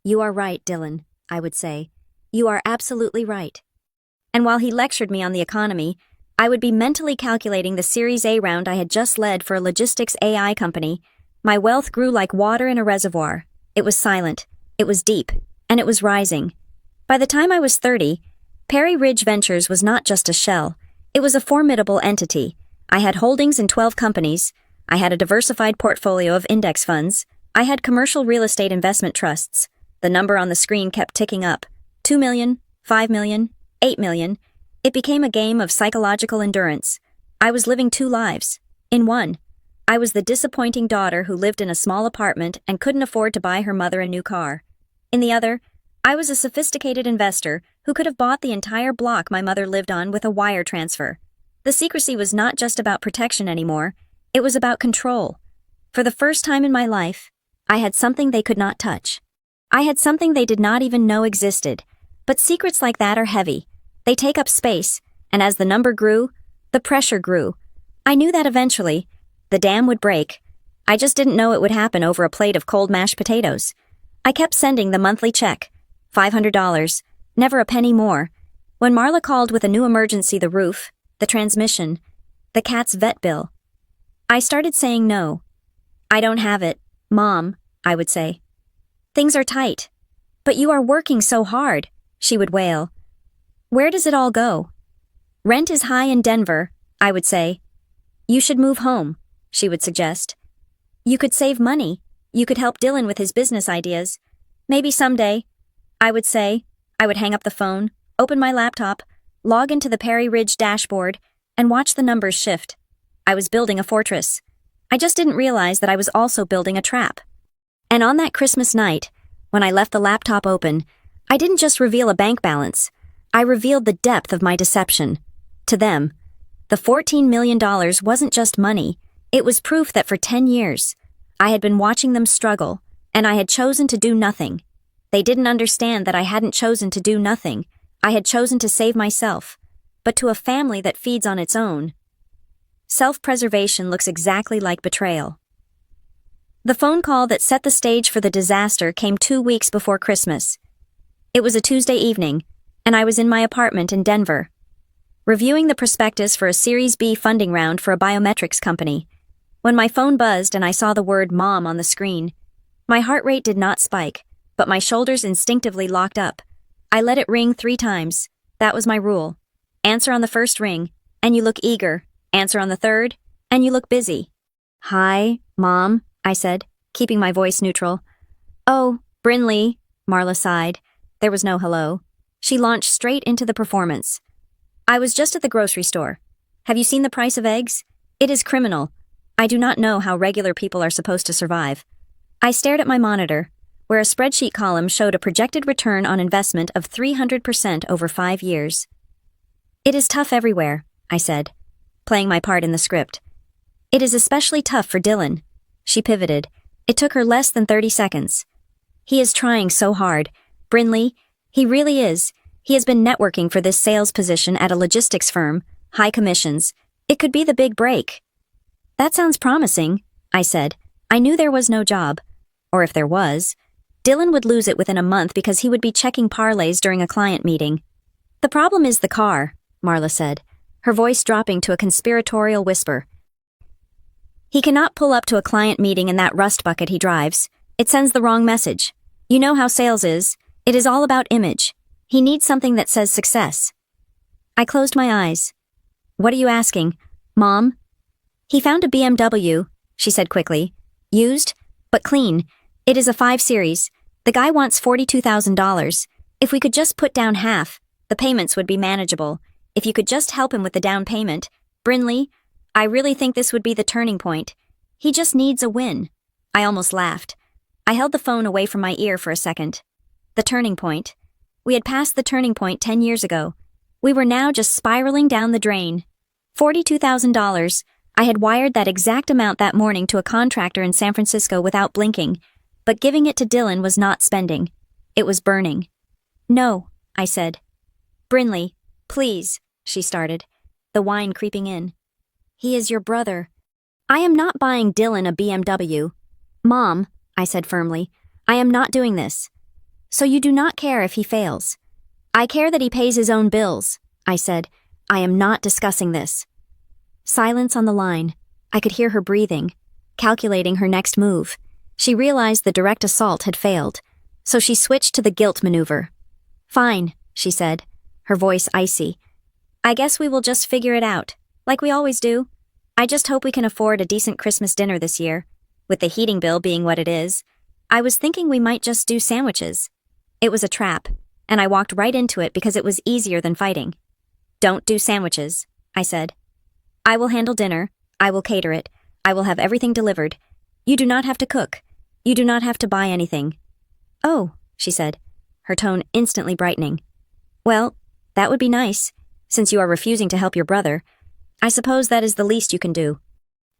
"You are right, Dylan," I would say. "You are absolutely right." And while he lectured me on the economy, I would be mentally calculating the Series A round I had just led for a logistics AI company. My wealth grew like water in a reservoir. It was silent, it was deep, and it was rising. By the time I was 30, Perry Ridge Ventures was not just a shell. It was a formidable entity. I had holdings in 12 companies. I had a diversified portfolio of index funds. I had commercial real estate investment trusts. The number on the screen kept ticking up. 2 million, 5 million, 8 million. It became a game of psychological endurance. I was living two lives. In one, I was the disappointing daughter who lived in a small apartment and couldn't afford to buy her mother a new car. In the other, I was a sophisticated investor who could have bought the entire block my mother lived on with a wire transfer. The secrecy was not just about protection anymore. It was about control. For the first time in my life, I had something they could not touch. I had something they did not even know existed. But secrets like that are heavy. They take up space, and as the number grew, the pressure grew. I knew that eventually, the dam would break. I just didn't know it would happen over a plate of cold mashed potatoes. I kept sending the monthly check. $500. Never a penny more. When Marla called with a new emergency, the roof, the transmission, the cat's vet bill, I started saying no. I don't have it, Mom, I would say. Things are tight. But you are working so hard, she would wail. Where does it all go? Rent is high in Denver, I would say. You should move home, she would suggest. You could save money. You could help Dylan with his business ideas. Maybe someday, I would say. I would hang up the phone, open my laptop, log into the Perry Ridge dashboard, and watch the numbers shift. I was building a fortress. I just didn't realize that I was also building a trap. And on that Christmas night, when I left the laptop open, I didn't just reveal a bank balance. I revealed the depth of my deception. To them, the $14 million wasn't just money. It was proof that for 10 years, I had been watching them struggle, and I had chosen to do nothing. They didn't understand that I hadn't chosen to do nothing. I had chosen to save myself, but to a family that feeds on its own. Self-preservation looks exactly like betrayal. The phone call that set the stage for the disaster came 2 weeks before Christmas. It was a Tuesday evening, and I was in my apartment in Denver, reviewing the prospectus for a Series B funding round for a biometrics company. When my phone buzzed and I saw the word Mom on the screen, my heart rate did not spike, but my shoulders instinctively locked up. I let it ring 3 times. That was my rule. Answer on the first ring, and you look eager. Answer on the third, and you look busy. Hi, Mom, I said, keeping my voice neutral. Oh, Brinley, Marla sighed. There was no hello. She launched straight into the performance. I was just at the grocery store. Have you seen the price of eggs? It is criminal. I do not know how regular people are supposed to survive. I stared at my monitor, where a spreadsheet column showed a projected return on investment of 300% over 5 years. It is tough everywhere, I said, playing my part in the script. It is especially tough for Dylan. She pivoted. It took her less than 30 seconds. He is trying so hard. Brinley, he really is. He has been networking for this sales position at a logistics firm, high commissions. It could be the big break. That sounds promising, I said. I knew there was no job. Or if there was, Dylan would lose it within a month because he would be checking parlays during a client meeting. The problem is the car, Marla said, her voice dropping to a conspiratorial whisper. He cannot pull up to a client meeting in that rust bucket he drives. It sends the wrong message. You know how sales is. It is all about image. He needs something that says success. I closed my eyes. What are you asking, Mom? He found a BMW, she said quickly. Used, but clean. It is a 5 Series. The guy wants $42,000. If we could just put down half, the payments would be manageable. If you could just help him with the down payment. Brinley, I really think this would be the turning point. He just needs a win. I almost laughed. I held the phone away from my ear for a second. The turning point. We had passed the turning point 10 years ago. We were now just spiraling down the drain. $42,000. I had wired that exact amount that morning to a contractor in San Francisco without blinking, but giving it to Dylan was not spending. It was burning. No, I said. Brinley, please, she started, the whine creeping in. He is your brother. I am not buying Dylan a BMW. Mom, I said firmly, I am not doing this. So you do not care if he fails. I care that he pays his own bills, I said. I am not discussing this. Silence on the line. I could hear her breathing, calculating her next move. She realized the direct assault had failed, so she switched to the guilt maneuver. Fine, she said, her voice icy. I guess we will just figure it out, like we always do. I just hope we can afford a decent Christmas dinner this year, with the heating bill being what it is. I was thinking we might just do sandwiches. It was a trap, and I walked right into it because it was easier than fighting. Don't do sandwiches, I said. I will handle dinner. I will cater it. I will have everything delivered. You do not have to cook. You do not have to buy anything. Oh, she said, her tone instantly brightening. Well, that would be nice, since you are refusing to help your brother. I suppose that is the least you can do.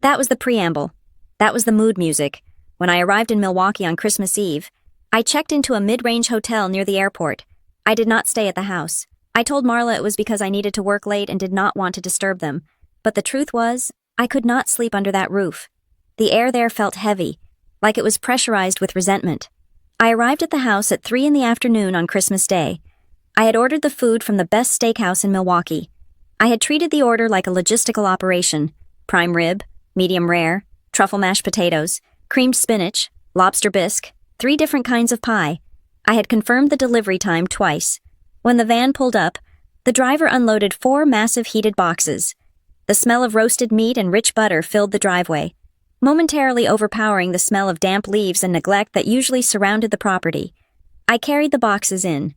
That was the preamble. That was the mood music. When I arrived in Milwaukee on Christmas Eve, I checked into a mid-range hotel near the airport. I did not stay at the house. I told Marla it was because I needed to work late and did not want to disturb them. But the truth was, I could not sleep under that roof. The air there felt heavy, like it was pressurized with resentment. I arrived at the house at 3 in the afternoon on Christmas Day. I had ordered the food from the best steakhouse in Milwaukee. I had treated the order like a logistical operation: prime rib, medium rare, truffle mashed potatoes, creamed spinach, lobster bisque, 3 different kinds of pie. I had confirmed the delivery time twice. When the van pulled up, the driver unloaded 4 massive heated boxes. The smell of roasted meat and rich butter filled the driveway, momentarily overpowering the smell of damp leaves and neglect that usually surrounded the property. I carried the boxes in.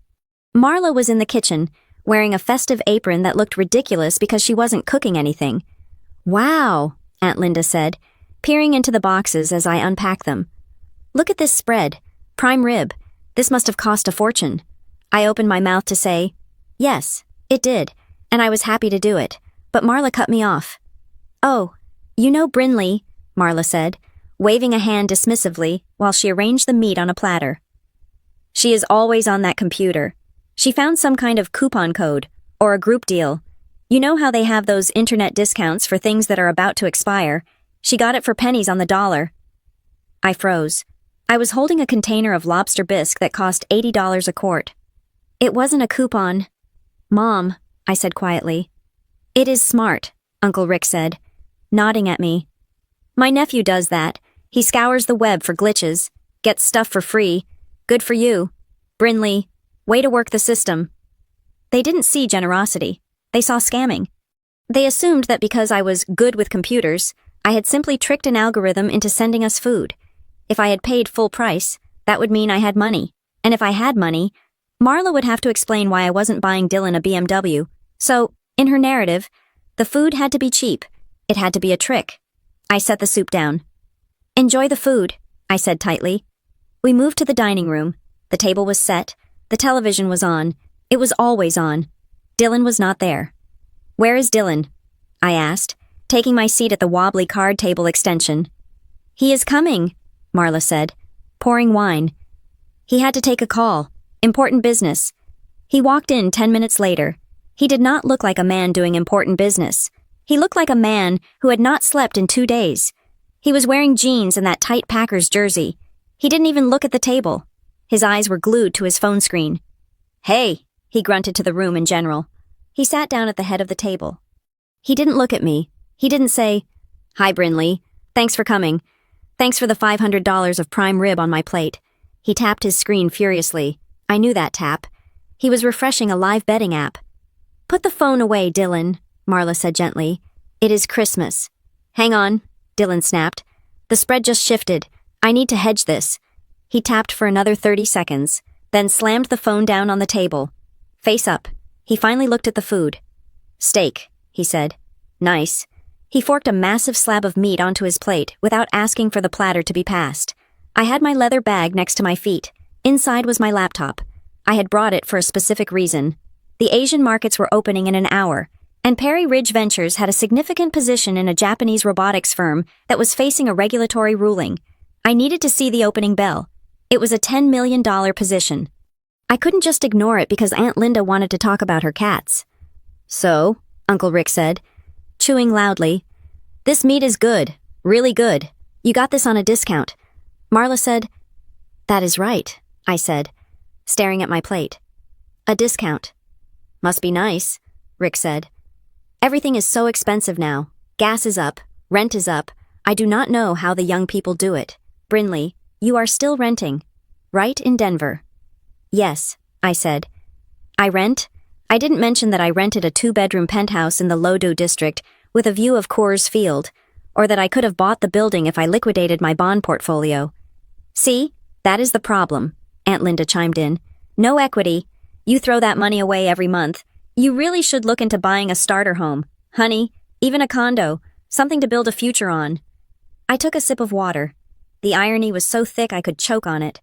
Marla was in the kitchen, wearing a festive apron that looked ridiculous because she wasn't cooking anything. "Wow," Aunt Linda said, peering into the boxes as I unpacked them. "Look at this spread. Prime rib. This must have cost a fortune." I opened my mouth to say, "Yes, it did," and I was happy to do it, but Marla cut me off. "Oh, you know Brinley," Marla said, waving a hand dismissively while she arranged the meat on a platter. "She is always on that computer. She found some kind of coupon code, or a group deal. You know how they have those internet discounts for things that are about to expire? She got it for pennies on the dollar." I froze. I was holding a container of lobster bisque that cost $80 a quart. "It wasn't a coupon." "Mom," I said quietly. "It is smart," Uncle Rick said, nodding at me. "My nephew does that. He scours the web for glitches, gets stuff for free. Good for you. Brinley, way to work the system." They didn't see generosity. They saw scamming. They assumed that because I was good with computers, I had simply tricked an algorithm into sending us food. If I had paid full price, that would mean I had money. And if I had money, Marla would have to explain why I wasn't buying Dylan a BMW. So, in her narrative, the food had to be cheap. It had to be a trick. I set the soup down. "Enjoy the food," I said tightly. We moved to the dining room. The table was set. The television was on. It was always on. Dylan was not there. "Where is Dylan?" I asked, taking my seat at the wobbly card table extension. "He is coming," Marla said, pouring wine. "He had to take a call. Important business." He walked in 10 minutes later. He did not look like a man doing important business. He looked like a man who had not slept in 2 days. He was wearing jeans and that tight Packers jersey. He didn't even look at the table. His eyes were glued to his phone screen. "Hey," he grunted to the room in general. He sat down at the head of the table. He didn't look at me. He didn't say, "Hi, Brinley. Thanks for coming. Thanks for the $500 of prime rib on my plate." He tapped his screen furiously. I knew that tap. He was refreshing a live betting app. "Put the phone away, Dylan," Marla said gently. "It is Christmas." "Hang on," Dylan snapped. "The spread just shifted. I need to hedge this." He tapped for another 30 seconds, then slammed the phone down on the table. Face up, he finally looked at the food. "Steak," he said. "Nice." He forked a massive slab of meat onto his plate without asking for the platter to be passed. I had my leather bag next to my feet. Inside was my laptop. I had brought it for a specific reason. The Asian markets were opening in an hour, and Perry Ridge Ventures had a significant position in a Japanese robotics firm that was facing a regulatory ruling. I needed to see the opening bell. It was a $10 million position. I couldn't just ignore it because Aunt Linda wanted to talk about her cats. "So," Uncle Rick said, chewing loudly, "this meat is good, really good. You got this on a discount." Marla said, "That is right," I said, staring at my plate. "A discount. Must be nice," Rick said. "Everything is so expensive now. Gas is up, rent is up. I do not know how the young people do it. Brinley, you are still renting, right, in Denver?" "Yes," I said. "I rent?" I didn't mention that I rented a 2-bedroom penthouse in the Lodo district with a view of Coors Field, or that I could have bought the building if I liquidated my bond portfolio. "See, that is the problem," Aunt Linda chimed in. "No equity. You throw that money away every month. You really should look into buying a starter home. Honey, even a condo, something to build a future on." I took a sip of water. The irony was so thick I could choke on it.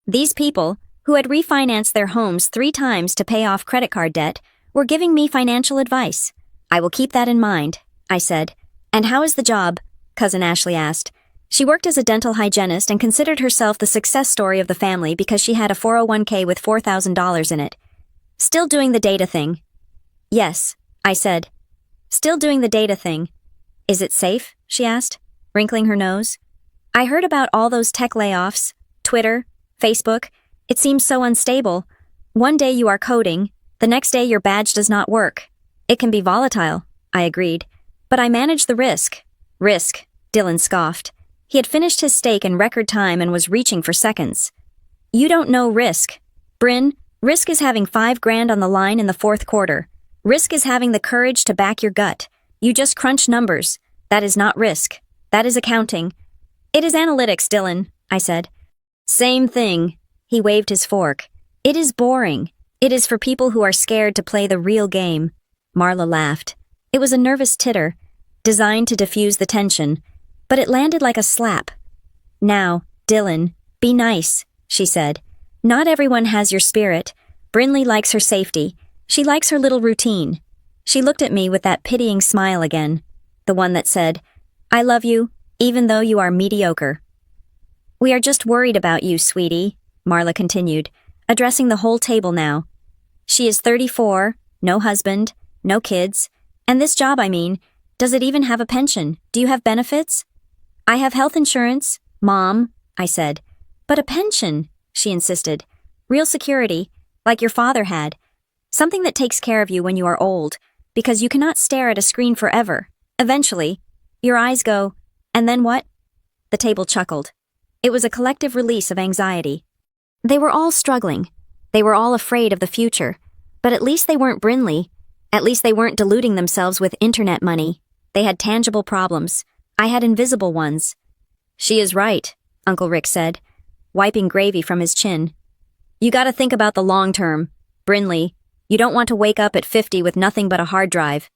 These people, who had refinanced their homes 3 times to pay off credit card debt, were giving me financial advice. "I will keep that in mind," I said. "And how is the job?" Cousin Ashley asked. She worked as a dental hygienist and considered herself the success story of the family because she had a 401k with $4,000 in it. "Still doing the data thing." "Yes," I said. "Still doing the data thing." "Is it safe?" she asked. wrinkling her nose. I heard about all those tech layoffs, Twitter, Facebook. It seems so unstable. One day you are coding, the next day your badge does not work. It can be volatile, I agreed. But I manage the risk. Risk, Dylan scoffed. He had finished his steak in record time and was reaching for seconds. You don't know risk. Bryn, risk is having $5,000 on the line in the fourth quarter. Risk is having the courage to back your gut. You just crunch numbers. That is not risk. That is accounting. It is analytics, Dylan, I said. Same thing. He waved his fork. It is boring. It is for people who are scared to play the real game. Marla laughed. It was a nervous titter, designed to diffuse the tension, but it landed like a slap. Now, Dylan, be nice, she said. Not everyone has your spirit. Brinley likes her safety. She likes her little routine. She looked at me with that pitying smile again, the one that said, I love you, even though you are mediocre. We are just worried about you, sweetie, Marla continued, addressing the whole table now. She is 34, no husband, no kids, and this job, does it even have a pension? Do you have benefits? I have health insurance, Mom, I said. But a pension, she insisted. Real security, like your father had. Something that takes care of you when you are old, because you cannot stare at a screen forever. Eventually, your eyes go, and then what? The table chuckled. It was a collective release of anxiety. They were all struggling. They were all afraid of the future. But at least they weren't Brinley. At least they weren't deluding themselves with internet money. They had tangible problems. I had invisible ones. She is right, Uncle Rick said, wiping gravy from his chin. You gotta think about the long term. Brinley, you don't want to wake up at 50 with nothing but a hard drive.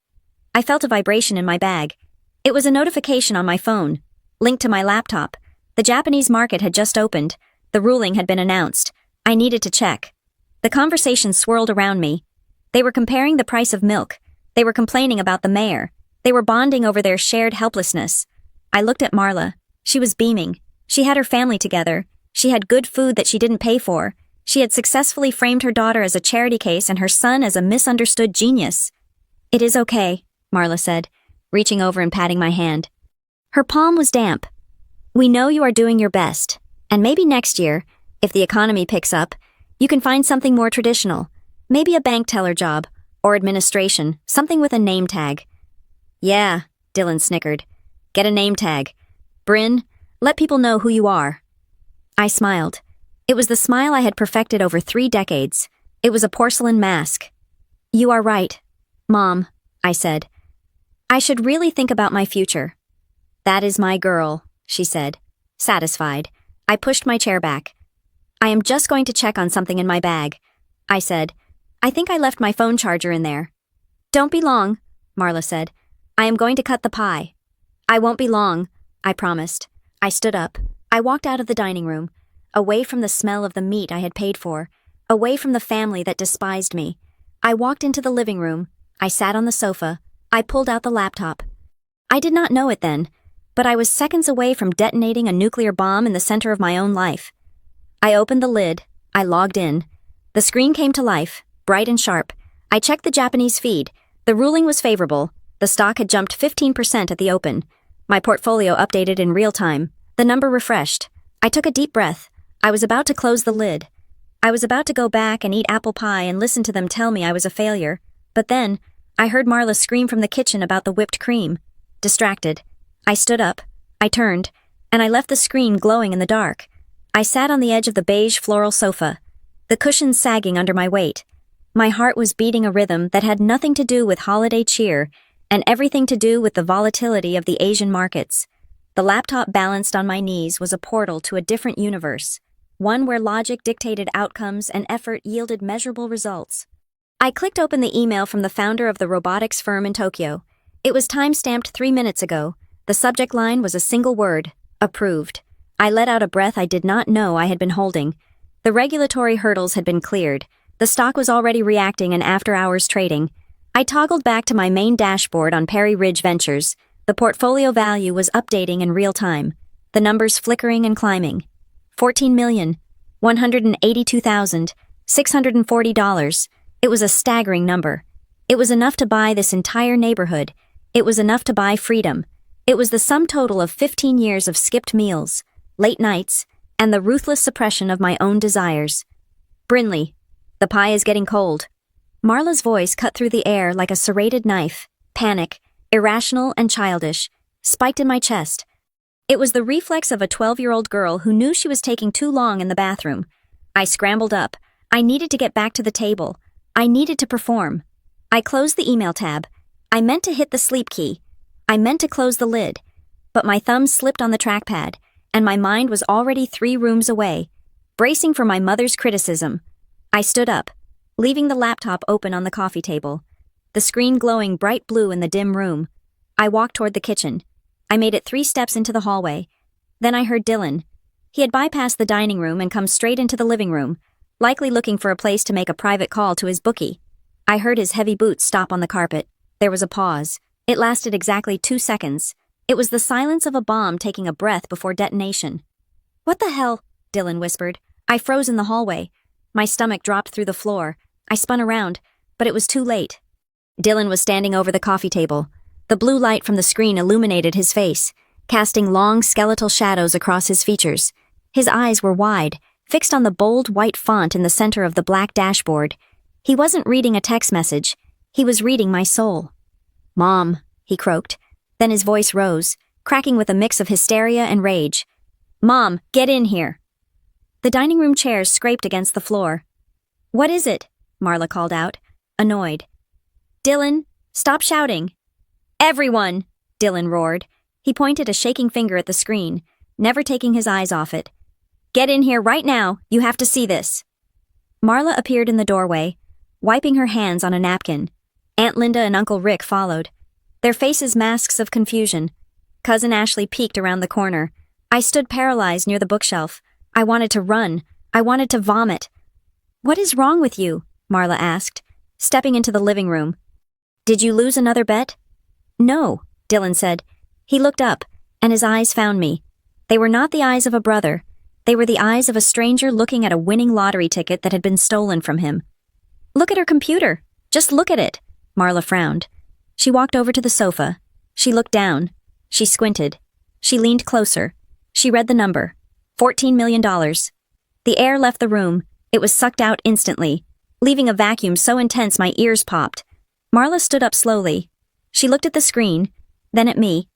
I felt a vibration in my bag. It was a notification on my phone, linked to my laptop. The Japanese market had just opened. The ruling had been announced. I needed to check. The conversation swirled around me. They were comparing the price of milk. They were complaining about the mayor. They were bonding over their shared helplessness. I looked at Marla. She was beaming. She had her family together. She had good food that she didn't pay for. She had successfully framed her daughter as a charity case and her son as a misunderstood genius. It is okay, Marla said, reaching over and patting my hand. Her palm was damp. We know you are doing your best, and maybe next year, if the economy picks up, you can find something more traditional, maybe a bank teller job, or administration, something with a name tag. Yeah, Dylan snickered. Get a name tag. Bryn, let people know who you are. I smiled. It was the smile I had perfected over 3 decades. It was a porcelain mask. You are right, Mom, I said. I should really think about my future. That is my girl, she said, satisfied. I pushed my chair back. I am just going to check on something in my bag, I said. I think I left my phone charger in there. Don't be long, Marla said. I am going to cut the pie. I won't be long, I promised. I stood up. I walked out of the dining room, away from the smell of the meat I had paid for, away from the family that despised me. I walked into the living room. I sat on the sofa. I pulled out the laptop. I did not know it then, but I was seconds away from detonating a nuclear bomb in the center of my own life. I opened the lid. I logged in. The screen came to life, bright and sharp. I checked the Japanese feed. The ruling was favorable. The stock had jumped 15% at the open. My portfolio updated in real time. The number refreshed. I took a deep breath. I was about to close the lid. I was about to go back and eat apple pie and listen to them tell me I was a failure. But then, I heard Marla scream from the kitchen about the whipped cream. Distracted. I stood up. I turned. And I left the screen glowing in the dark. I sat on the edge of the beige floral sofa, the cushions sagging under my weight. My heart was beating a rhythm that had nothing to do with holiday cheer and everything to do with the volatility of the Asian markets. The laptop balanced on my knees was a portal to a different universe, one where logic dictated outcomes and effort yielded measurable results. I clicked open the email from the founder of the robotics firm in Tokyo. It was time-stamped 3 minutes ago. The subject line was a single word: approved. I let out a breath I did not know I had been holding. The regulatory hurdles had been cleared. The stock was already reacting in after-hours trading. I toggled back to my main dashboard on Perry Ridge Ventures. The portfolio value was updating in real time, the numbers flickering and climbing. $14,182,640. It was a staggering number. It was enough to buy this entire neighborhood. It was enough to buy freedom. It was the sum total of 15 years of skipped meals, late nights, and the ruthless suppression of my own desires. Brinley, the pie is getting cold. Marla's voice cut through the air like a serrated knife, panic, irrational and childish, spiked in my chest. It was the reflex of a 12-year-old girl who knew she was taking too long in the bathroom. I scrambled up. I needed to get back to the table. I needed to perform. I closed the email tab. I meant to hit the sleep key. I meant to close the lid. But my thumb slipped on the trackpad, and my mind was already 3 rooms away, bracing for my mother's criticism. I stood up, leaving the laptop open on the coffee table, the screen glowing bright blue in the dim room. I walked toward the kitchen. I made it 3 steps into the hallway. Then I heard Dylan. He had bypassed the dining room and come straight into the living room, likely looking for a place to make a private call to his bookie. I heard his heavy boots stop on the carpet. There was a pause. It lasted exactly 2 seconds. It was the silence of a bomb taking a breath before detonation. "What the hell?" Dylan whispered. I froze in the hallway. My stomach dropped through the floor. I spun around, but it was too late. Dylan was standing over the coffee table. The blue light from the screen illuminated his face, casting long skeletal shadows across his features. His eyes were wide, fixed on the bold white font in the center of the black dashboard. He wasn't reading a text message. He was reading my soul. "Mom," he croaked. Then his voice rose, cracking with a mix of hysteria and rage. "Mom, get in here." The dining room chairs scraped against the floor. "What is it?" Marla called out, annoyed. "Dylan, stop shouting." "Everyone!" Dylan roared. He pointed a shaking finger at the screen, never taking his eyes off it. "Get in here right now. You have to see this." Marla appeared in the doorway, wiping her hands on a napkin. Aunt Linda and Uncle Rick followed, their faces masks of confusion. Cousin Ashley peeked around the corner. I stood paralyzed near the bookshelf. I wanted to run. I wanted to vomit. "What is wrong with you?" Marla asked, stepping into the living room. "Did you lose another bet?" "No," Dylan said. He looked up, and his eyes found me. They were not the eyes of a brother. They were the eyes of a stranger looking at a winning lottery ticket that had been stolen from him. "Look at her computer. Just look at it." Marla frowned. She walked over to the sofa. She looked down. She squinted. She leaned closer. She read the number. $14 million. The air left the room. It was sucked out instantly, leaving a vacuum so intense my ears popped. Marla stood up slowly. She looked at the screen, then at me,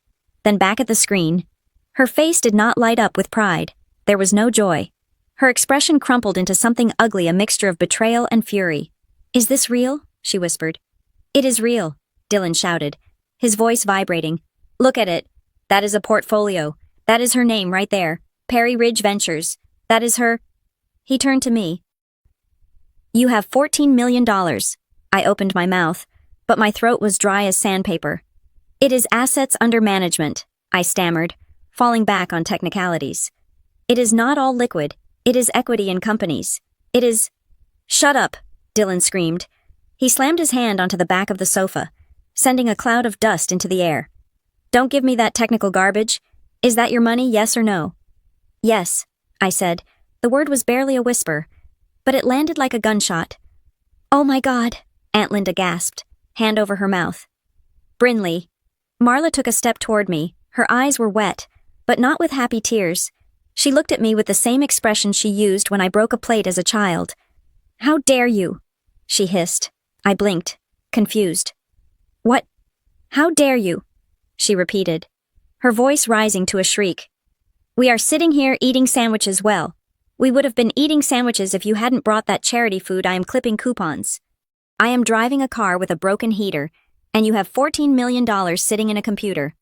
then back at the screen. Her face did not light up with pride. There was no joy. Her expression crumpled into something ugly, a mixture of betrayal and fury. "Is this real?" she whispered. "It is real," Dylan shouted, his voice vibrating. "Look at it. That is a portfolio. That is her name right there. Perry Ridge Ventures. That is her." He turned to me. "You have $14 million. I opened my mouth, but my throat was dry as sandpaper. "It is assets under management," I stammered, falling back on technicalities. "It is not all liquid. It is equity in companies. It is—" "Shut up," Dylan screamed. He slammed his hand onto the back of the sofa, sending a cloud of dust into the air. "Don't give me that technical garbage. Is that your money, yes or no?" "Yes," I said. The word was barely a whisper, but it landed like a gunshot. "Oh my God," Aunt Linda gasped, hand over her mouth. "Brinley." Marla took a step toward me. Her eyes were wet, but not with happy tears. She looked at me with the same expression she used when I broke a plate as a child. "How dare you?" she hissed. I blinked, confused. "What? How dare you?" she repeated, her voice rising to a shriek. "We are sitting here eating sandwiches. Well, we would have been eating sandwiches if you hadn't brought that charity food. I am clipping coupons. I am driving a car with a broken heater, and you have $14 million sitting in a computer.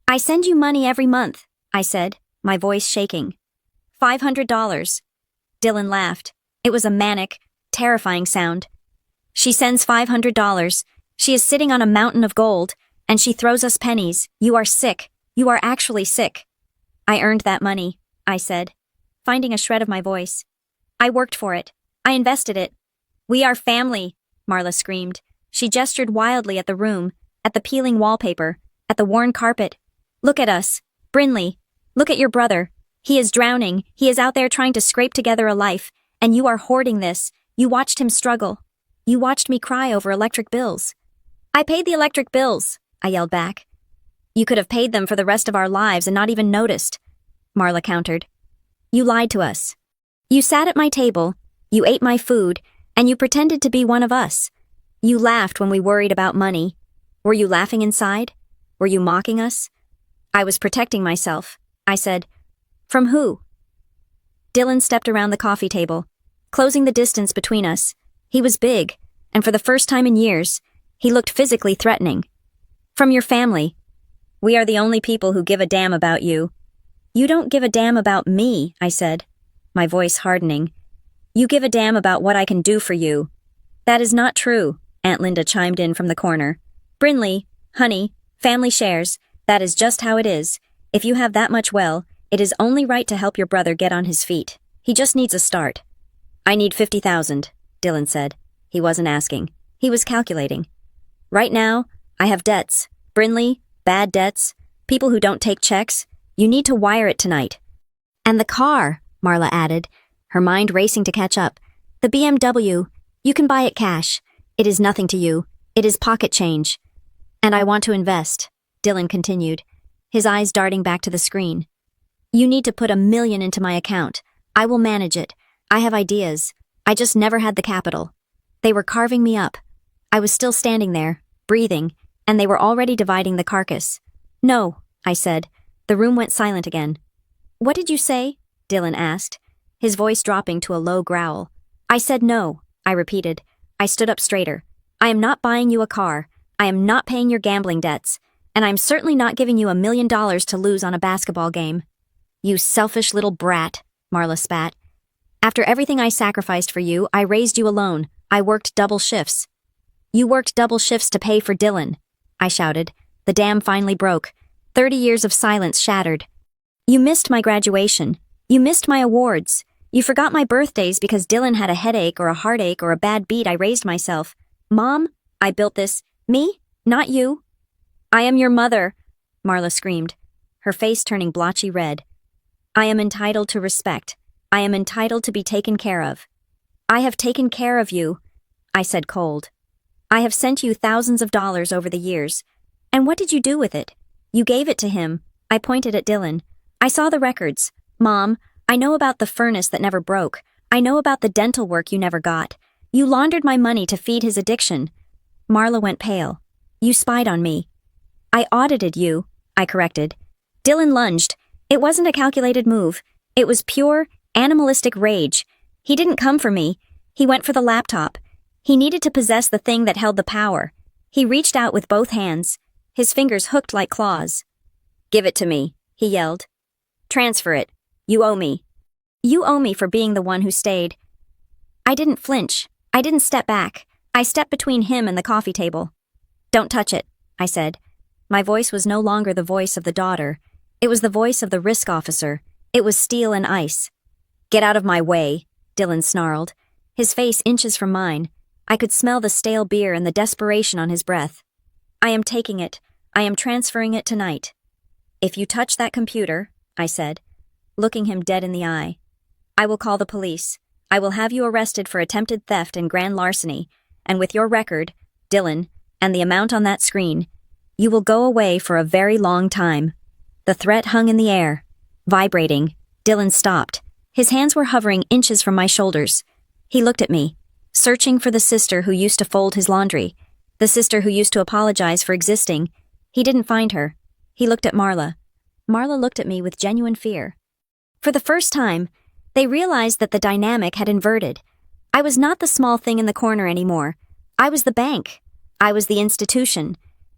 I send you money every month," I said, my voice shaking. $500. Dylan laughed. It was a manic, terrifying sound. "She sends $500. She is sitting on a mountain of gold, and she throws us pennies. You are sick. You are actually sick." "I earned that money," I said, finding a shred of my voice. "I worked for it. I invested it." "We are family," Marla screamed. She gestured wildly at the room, at the peeling wallpaper, at the worn carpet. "Look at us. Brinley, look at your brother. He is drowning. He is out there trying to scrape together a life, and you are hoarding this. You watched him struggle. You watched me cry over electric bills." "I paid the electric bills," I yelled back. You could have paid them for the rest of our lives and not even noticed, Marla countered. You lied to us. You sat at my table, you ate my food, and you pretended to be one of us. You laughed when we worried about money. Were you laughing inside? Were you mocking us? I was protecting myself, I said. From who? Dylan stepped around the coffee table, closing the distance between us. He was big, and for the first time in years, he looked physically threatening. From your family. We are the only people who give a damn about you. You don't give a damn about me, I said, my voice hardening. You give a damn about what I can do for you. That is not true, Aunt Linda chimed in from the corner. Brinley, honey, family shares, that is just how it is. If you have that much well, it is only right to help your brother get on his feet. He just needs a start. I need 50,000, Dylan said. He wasn't asking. He was calculating. Right now, I have debts. Brinley, bad debts, people who don't take checks. You need to wire it tonight. And the car, Marla added, her mind racing to catch up. The BMW, you can buy it cash. It is nothing to you. It is pocket change. And I want to invest, Dylan continued, his eyes darting back to the screen. You need to put $1 million into my account. I will manage it. I have ideas. I just never had the capital. They were carving me up. I was still standing there, breathing, and they were already dividing the carcass. No, I said. The room went silent again. What did you say? Dylan asked, his voice dropping to a low growl. I said no, I repeated. I stood up straighter. I am not buying you a car. I am not paying your gambling debts. And I'm certainly not giving you $1 million to lose on a basketball game. You selfish little brat, Marla spat. After everything I sacrificed for you, I raised you alone. I worked double shifts. You worked double shifts to pay for Dylan, I shouted. The dam finally broke. 30 years of silence shattered. You missed my graduation. You missed my awards. You forgot my birthdays because Dylan had a headache or a heartache or a bad beat. I raised myself. Mom, I built this. Me, not you. I am your mother, Marla screamed, her face turning blotchy red. I am entitled to respect. I am entitled to be taken care of. I have taken care of you, I said cold. I have sent you thousands of dollars over the years. And what did you do with it? You gave it to him. I pointed at Dylan. I saw the records. Mom, I know about the furnace that never broke. I know about the dental work you never got. You laundered my money to feed his addiction. Marla went pale. You spied on me. I audited you, I corrected. Dylan lunged. It wasn't a calculated move. It was pure, animalistic rage. He didn't come for me. He went for the laptop. He needed to possess the thing that held the power. He reached out with both hands, his fingers hooked like claws. Give it to me, he yelled. Transfer it. You owe me. You owe me for being the one who stayed. I didn't flinch. I didn't step back. I stepped between him and the coffee table. Don't touch it, I said. My voice was no longer the voice of the daughter. It was the voice of the risk officer. It was steel and ice. Get out of my way, Dylan snarled, his face inches from mine. I could smell the stale beer and the desperation on his breath. I am taking it. I am transferring it tonight. If you touch that computer, I said, looking him dead in the eye, I will call the police. I will have you arrested for attempted theft and grand larceny, and with your record, Dylan, and the amount on that screen, you will go away for a very long time. The threat hung in the air. Vibrating, Dylan stopped. His hands were hovering inches from my shoulders. He looked at me, searching for the sister who used to fold his laundry, the sister who used to apologize for existing. He didn't find her. He looked at Marla. Marla looked at me with genuine fear. For the first time, they realized that the dynamic had inverted. I was not the small thing in the corner anymore. I was the bank. I was the institution.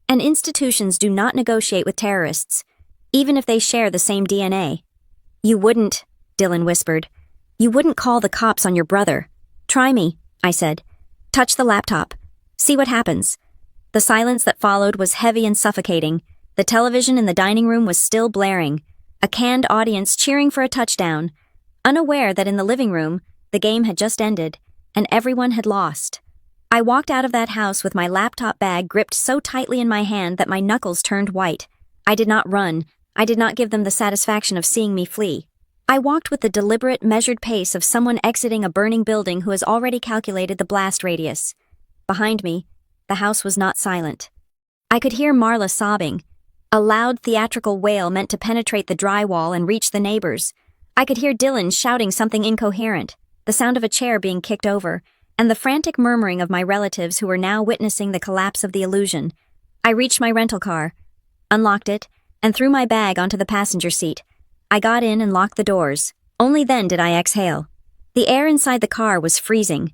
And institutions do not negotiate with terrorists, even if they share the same DNA. You wouldn't, Dylan whispered. You wouldn't call the cops on your brother. Try me, I said. Touch the laptop. See what happens. The silence that followed was heavy and suffocating. The television in the dining room was still blaring, a canned audience cheering for a touchdown, unaware that in the living room, the game had just ended, and everyone had lost. I walked out of that house with my laptop bag gripped so tightly in my hand that my knuckles turned white. I did not run. I did not give them the satisfaction of seeing me flee. I walked with the deliberate, measured pace of someone exiting a burning building who has already calculated the blast radius. Behind me, the house was not silent. I could hear Marla sobbing. A loud theatrical wail meant to penetrate the drywall and reach the neighbors. I could hear Dylan shouting something incoherent, the sound of a chair being kicked over, and the frantic murmuring of my relatives who were now witnessing the collapse of the illusion. I reached my rental car, unlocked it, and threw my bag onto the passenger seat. I got in and locked the doors. Only then did I exhale. The air inside the car was freezing,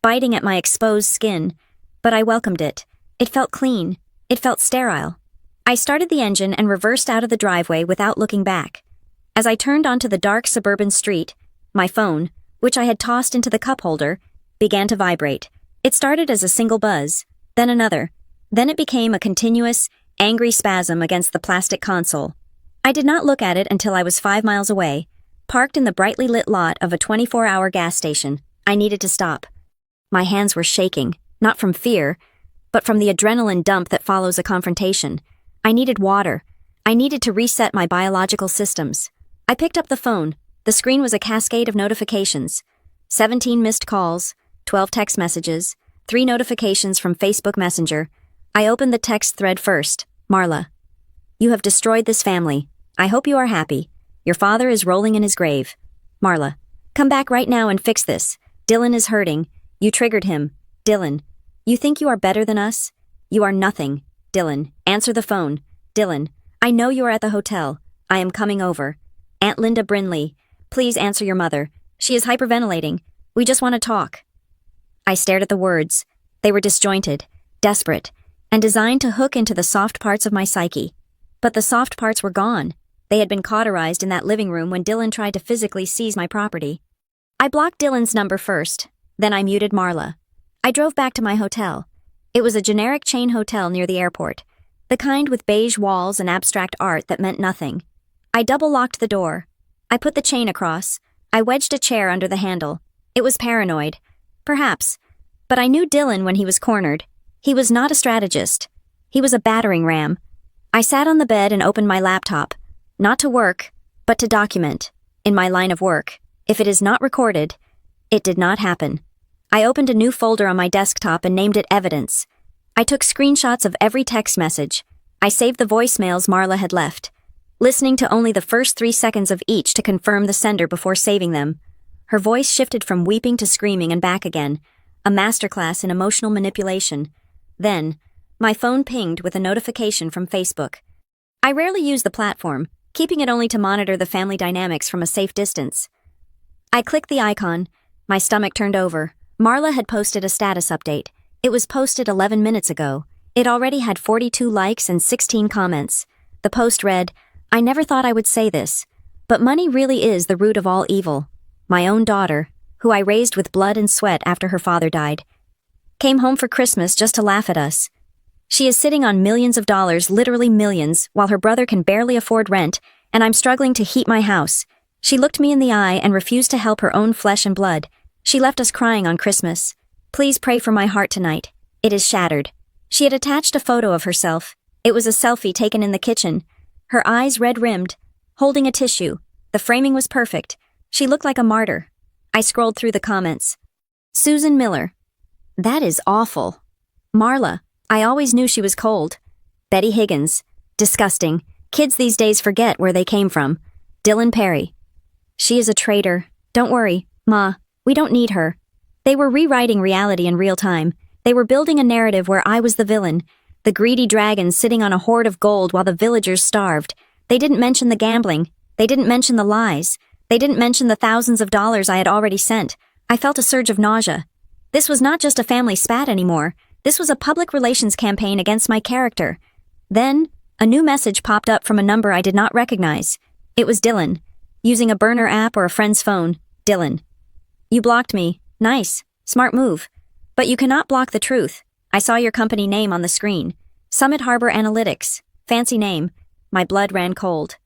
biting at my exposed skin, but I welcomed it. It felt clean. It felt sterile. I started the engine and reversed out of the driveway without looking back. As I turned onto the dark suburban street, my phone, which I had tossed into the cup holder, began to vibrate. It started as a single buzz, then another. Then it became a continuous, angry spasm against the plastic console. I did not look at it until I was 5 miles away, parked in the brightly lit lot of a 24-hour gas station. I needed to stop. My hands were shaking, not from fear, but from the adrenaline dump that follows a confrontation. I needed water. I needed to reset my biological systems. I picked up the phone. The screen was a cascade of notifications. 17 missed calls, 12 text messages, 3 notifications from Facebook Messenger. I opened the text thread first. Marla. You have destroyed this family. I hope you are happy. Your father is rolling in his grave. Marla. Come back right now and fix this. Dylan is hurting. You triggered him. Dylan. You think you are better than us? You are nothing. Dylan. Answer the phone. Dylan. I know you are at the hotel. I am coming over. Aunt Linda Brinley. Please answer your mother. She is hyperventilating. We just want to talk. I stared at the words. They were disjointed, desperate, and designed to hook into the soft parts of my psyche. But the soft parts were gone. They had been cauterized in that living room when Dylan tried to physically seize my property. I blocked Dylan's number first, then I muted Marla. I drove back to my hotel. It was a generic chain hotel near the airport, the kind with beige walls and abstract art that meant nothing. I double-locked the door. I put the chain across. I wedged a chair under the handle. It was paranoid. Perhaps. But I knew Dylan when he was cornered. He was not a strategist. He was a battering ram. I sat on the bed and opened my laptop. Not to work, but to document. In my line of work, if it is not recorded, it did not happen. I opened a new folder on my desktop and named it Evidence. I took screenshots of every text message. I saved the voicemails Marla had left, listening to only the first 3 seconds of each to confirm the sender before saving them. Her voice shifted from weeping to screaming and back again, a masterclass in emotional manipulation. Then, my phone pinged with a notification from Facebook. I rarely use the platform, keeping it only to monitor the family dynamics from a safe distance. I clicked the icon. My stomach turned over. Marla had posted a status update. It was posted 11 minutes ago. It already had 42 likes and 16 comments. The post read, I never thought I would say this, but money really is the root of all evil. My own daughter, who I raised with blood and sweat after her father died, came home for Christmas just to laugh at us. She is sitting on millions of dollars, literally millions, while her brother can barely afford rent, and I'm struggling to heat my house. She looked me in the eye and refused to help her own flesh and blood. She left us crying on Christmas. Please pray for my heart tonight. It is shattered. She had attached a photo of herself. It was a selfie taken in the kitchen. Her eyes red-rimmed, holding a tissue. The framing was perfect. She looked like a martyr. I scrolled through the comments. Susan Miller. That is awful. Marla. I always knew she was cold. Betty Higgins. Disgusting. Kids these days forget where they came from. Dylan Perry. She is a traitor. Don't worry, Ma. We don't need her. They were rewriting reality in real time. They were building a narrative where I was the villain, the greedy dragon sitting on a hoard of gold while the villagers starved. They didn't mention the gambling. They didn't mention the lies. They didn't mention the thousands of dollars I had already sent. I felt a surge of nausea. This was not just a family spat anymore. This was a public relations campaign against my character. Then, a new message popped up from a number I did not recognize. It was Dylan. Using a burner app or a friend's phone. Dylan. You blocked me. Nice. Smart move. But you cannot block the truth. I saw your company name on the screen. Summit Harbor Analytics. Fancy name. My blood ran cold.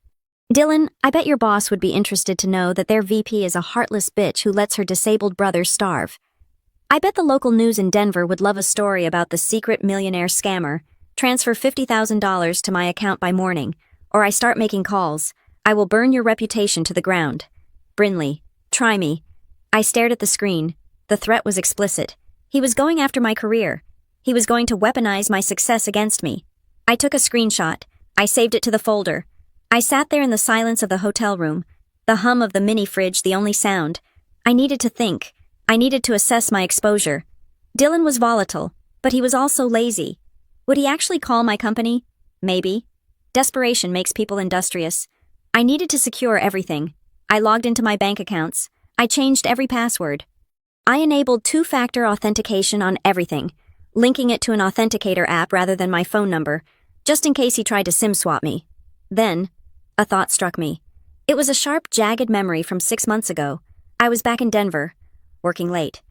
Dylan, I bet your boss would be interested to know that their VP is a heartless bitch who lets her disabled brother starve. I bet the local news in Denver would love a story about the secret millionaire scammer. Transfer $50,000 to my account by morning, or I start making calls. I will burn your reputation to the ground. Brinley, try me. I stared at the screen. The threat was explicit. He was going after my career. He was going to weaponize my success against me. I took a screenshot. I saved it to the folder. I sat there in the silence of the hotel room, the hum of the mini fridge the only sound. I needed to think. I needed to assess my exposure. Dylan was volatile, but he was also lazy. Would he actually call my company? Maybe. Desperation makes people industrious. I needed to secure everything. I logged into my bank accounts. I changed every password. I enabled two-factor authentication on everything, linking it to an authenticator app rather than my phone number, just in case he tried to SIM swap me. Then, a thought struck me. It was a sharp, jagged memory from 6 months ago. I was back in Denver, working late.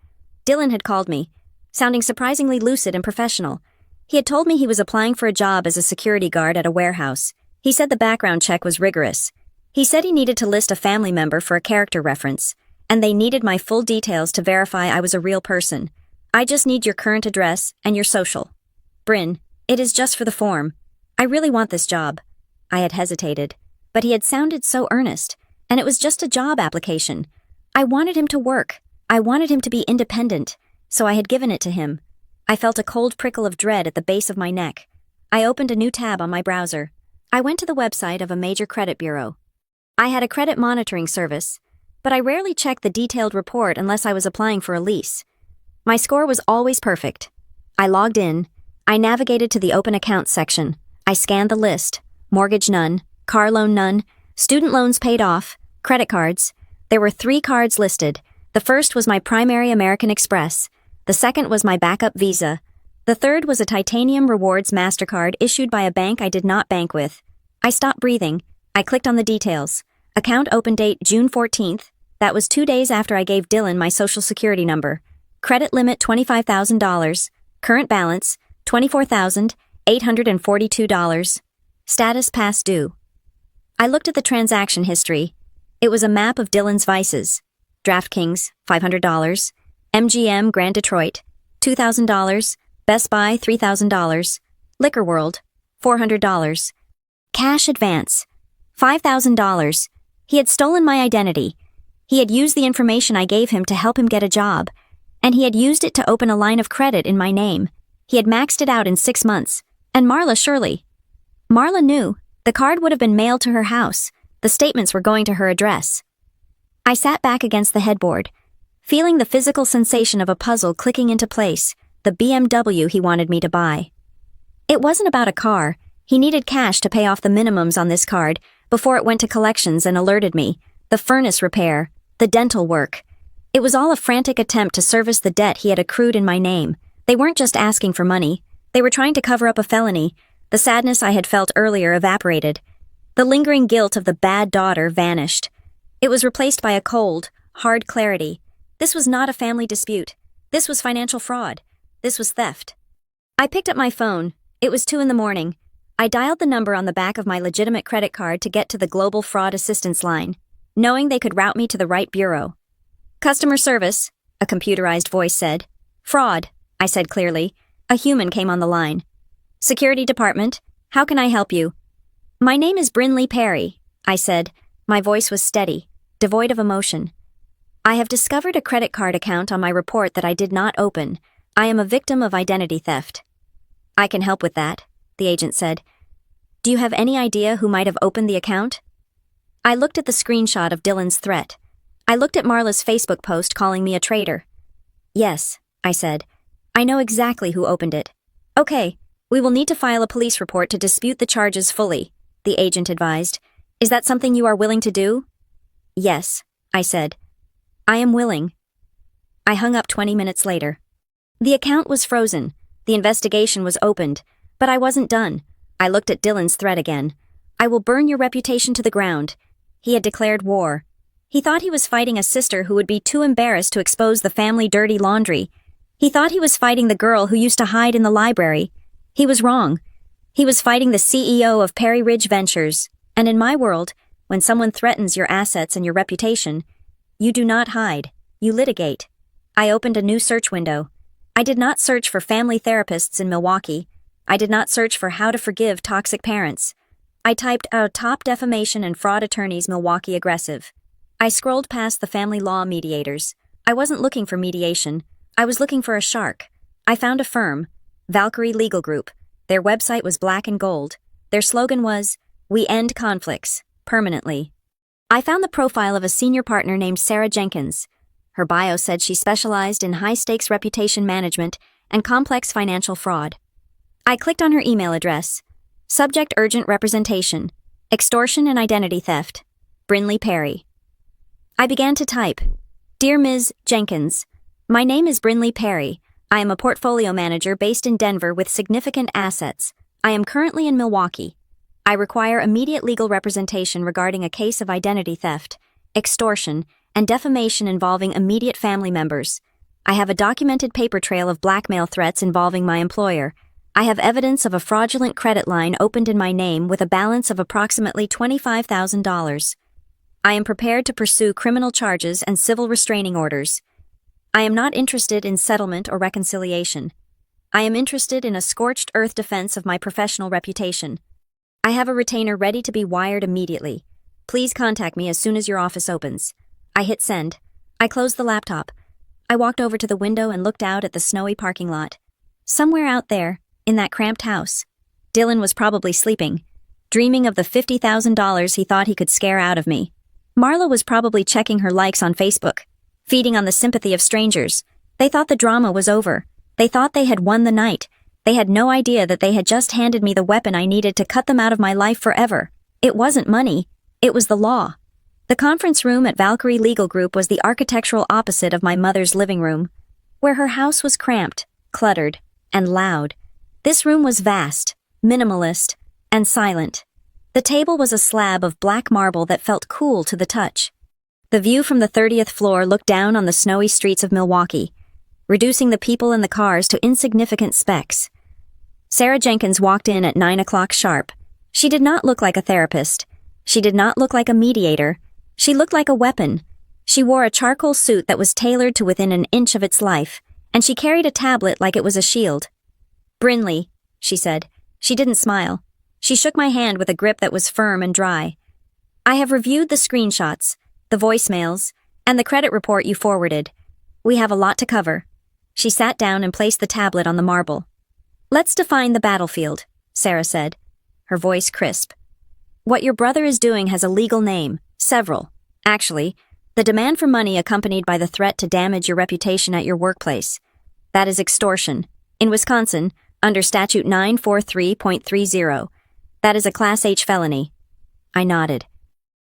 Dylan had called me, sounding surprisingly lucid and professional. He had told me he was applying for a job as a security guard at a warehouse. He said the background check was rigorous. He said he needed to list a family member for a character reference, and they needed my full details to verify I was a real person. I just need your current address and your social. Bryn, it is just for the form. I really want this job. I had hesitated, but he had sounded so earnest, and it was just a job application. I wanted him to work. I wanted him to be independent, so I had given it to him. I felt a cold prickle of dread at the base of my neck. I opened a new tab on my browser. I went to the website of a major credit bureau. I had a credit monitoring service, but I rarely checked the detailed report unless I was applying for a lease. My score was always perfect. I logged in. I navigated to the open accounts section. I scanned the list. Mortgage none, car loan none, student loans paid off, credit cards. There were 3 cards listed. The first was my primary American Express. The second was my backup Visa. The third was a Titanium Rewards MasterCard issued by a bank I did not bank with. I stopped breathing. I clicked on the details. Account open date June 14th. That was 2 days after I gave Dylan my social security number. Credit limit $25,000. Current balance $24,842. Status past due. I looked at the transaction history. It was a map of Dylan's vices. DraftKings, $500. MGM Grand Detroit, $2,000. Best Buy, $3,000. Liquor World, $400. Cash advance, $5,000. He had stolen my identity. He had used the information I gave him to help him get a job. And he had used it to open a line of credit in my name. He had maxed it out in 6 months. And Marla surely. Marla knew. The card would have been mailed to her house. The statements were going to her address. I sat back against the headboard, feeling the physical sensation of a puzzle clicking into place, the BMW he wanted me to buy. It wasn't about a car. He needed cash to pay off the minimums on this card before it went to collections and alerted me. The furnace repair, the dental work. It was all a frantic attempt to service the debt he had accrued in my name. They weren't just asking for money. They were trying to cover up a felony. The sadness I had felt earlier evaporated. The lingering guilt of the bad daughter vanished. It was replaced by a cold, hard clarity. This was not a family dispute. This was financial fraud. This was theft. I picked up my phone. It was 2 a.m. I dialed the number on the back of my legitimate credit card to get to the Global Fraud Assistance line, knowing they could route me to the right bureau. Customer service, a computerized voice said. Fraud, I said clearly. A human came on the line. Security department, how can I help you? My name is Brinley Perry, I said. My voice was steady, devoid of emotion. I have discovered a credit card account on my report that I did not open. I am a victim of identity theft. I can help with that, the agent said. Do you have any idea who might have opened the account? I looked at the screenshot of Dylan's threat. I looked at Marla's Facebook post calling me a traitor. Yes, I said. I know exactly who opened it. Okay, we will need to file a police report to dispute the charges fully, the agent advised. Is that something you are willing to do? Yes, I said. I am willing. I hung up 20 minutes later. The account was frozen. The investigation was opened, but I wasn't done. I looked at Dylan's threat again. I will burn your reputation to the ground. He had declared war. He thought he was fighting a sister who would be too embarrassed to expose the family dirty laundry. He thought he was fighting the girl who used to hide in the library. He was wrong. He was fighting the CEO of Perry Ridge Ventures. And in my world, when someone threatens your assets and your reputation, you do not hide. You litigate. I opened a new search window. I did not search for family therapists in Milwaukee. I did not search for how to forgive toxic parents. I typed out top defamation and fraud attorneys Milwaukee aggressive. I scrolled past the family law mediators. I wasn't looking for mediation. I was looking for a shark. I found a firm, Valkyrie Legal Group. Their website was black and gold. Their slogan was, "We end conflicts, permanently." I found the profile of a senior partner named Sarah Jenkins. Her bio said she specialized in high-stakes reputation management and complex financial fraud. I clicked on her email address. Subject: urgent representation. Extortion and identity theft. Brinley Perry. I began to type. Dear Ms. Jenkins, my name is Brinley Perry. I am a portfolio manager based in Denver with significant assets. I am currently in Milwaukee. I require immediate legal representation regarding a case of identity theft, extortion, and defamation involving immediate family members. I have a documented paper trail of blackmail threats involving my employer. I have evidence of a fraudulent credit line opened in my name with a balance of approximately $25,000. I am prepared to pursue criminal charges and civil restraining orders. I am not interested in settlement or reconciliation. I am interested in a scorched earth defense of my professional reputation. I have a retainer ready to be wired immediately. Please contact me as soon as your office opens. I hit send. I closed the laptop. I walked over to the window and looked out at the snowy parking lot. Somewhere out there, in that cramped house, Dylan was probably sleeping, dreaming of the $50,000 he thought he could scare out of me. Marla was probably checking her likes on Facebook, feeding on the sympathy of strangers. They thought the drama was over. They thought they had won the night. They had no idea that they had just handed me the weapon I needed to cut them out of my life forever. It wasn't money. It was the law. The conference room at Valkyrie Legal Group was the architectural opposite of my mother's living room, where her house was cramped, cluttered, and loud. This room was vast, minimalist, and silent. The table was a slab of black marble that felt cool to the touch. The view from the 30th floor looked down on the snowy streets of Milwaukee, reducing the people and the cars to insignificant specks. Sarah Jenkins walked in at 9 o'clock sharp. She did not look like a therapist. She did not look like a mediator. She looked like a weapon. She wore a charcoal suit that was tailored to within an inch of its life, and she carried a tablet like it was a shield. Brinley, she said. She didn't smile. She shook my hand with a grip that was firm and dry. I have reviewed the screenshots, the voicemails, and the credit report you forwarded. We have a lot to cover. She sat down and placed the tablet on the marble. Let's define the battlefield, Sarah said, her voice crisp. What your brother is doing has a legal name, several. Actually, the demand for money accompanied by the threat to damage your reputation at your workplace. That is extortion. In Wisconsin, under Statute 943.30. That is a Class H felony. I nodded.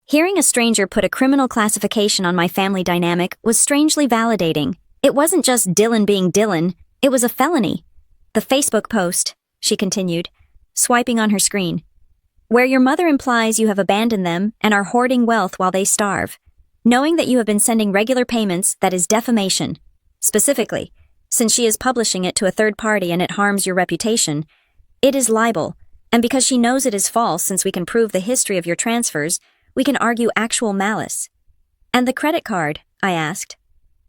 Hearing a stranger put a criminal classification on my family dynamic was strangely validating. It wasn't just Dylan being Dylan, it was a felony. The Facebook post, she continued, swiping on her screen, where your mother implies you have abandoned them and are hoarding wealth while they starve. Knowing that you have been sending regular payments, that is defamation. Specifically, since she is publishing it to a third party and it harms your reputation, it is libel, and because she knows it is false since we can prove the history of your transfers, we can argue actual malice. And the credit card, I asked.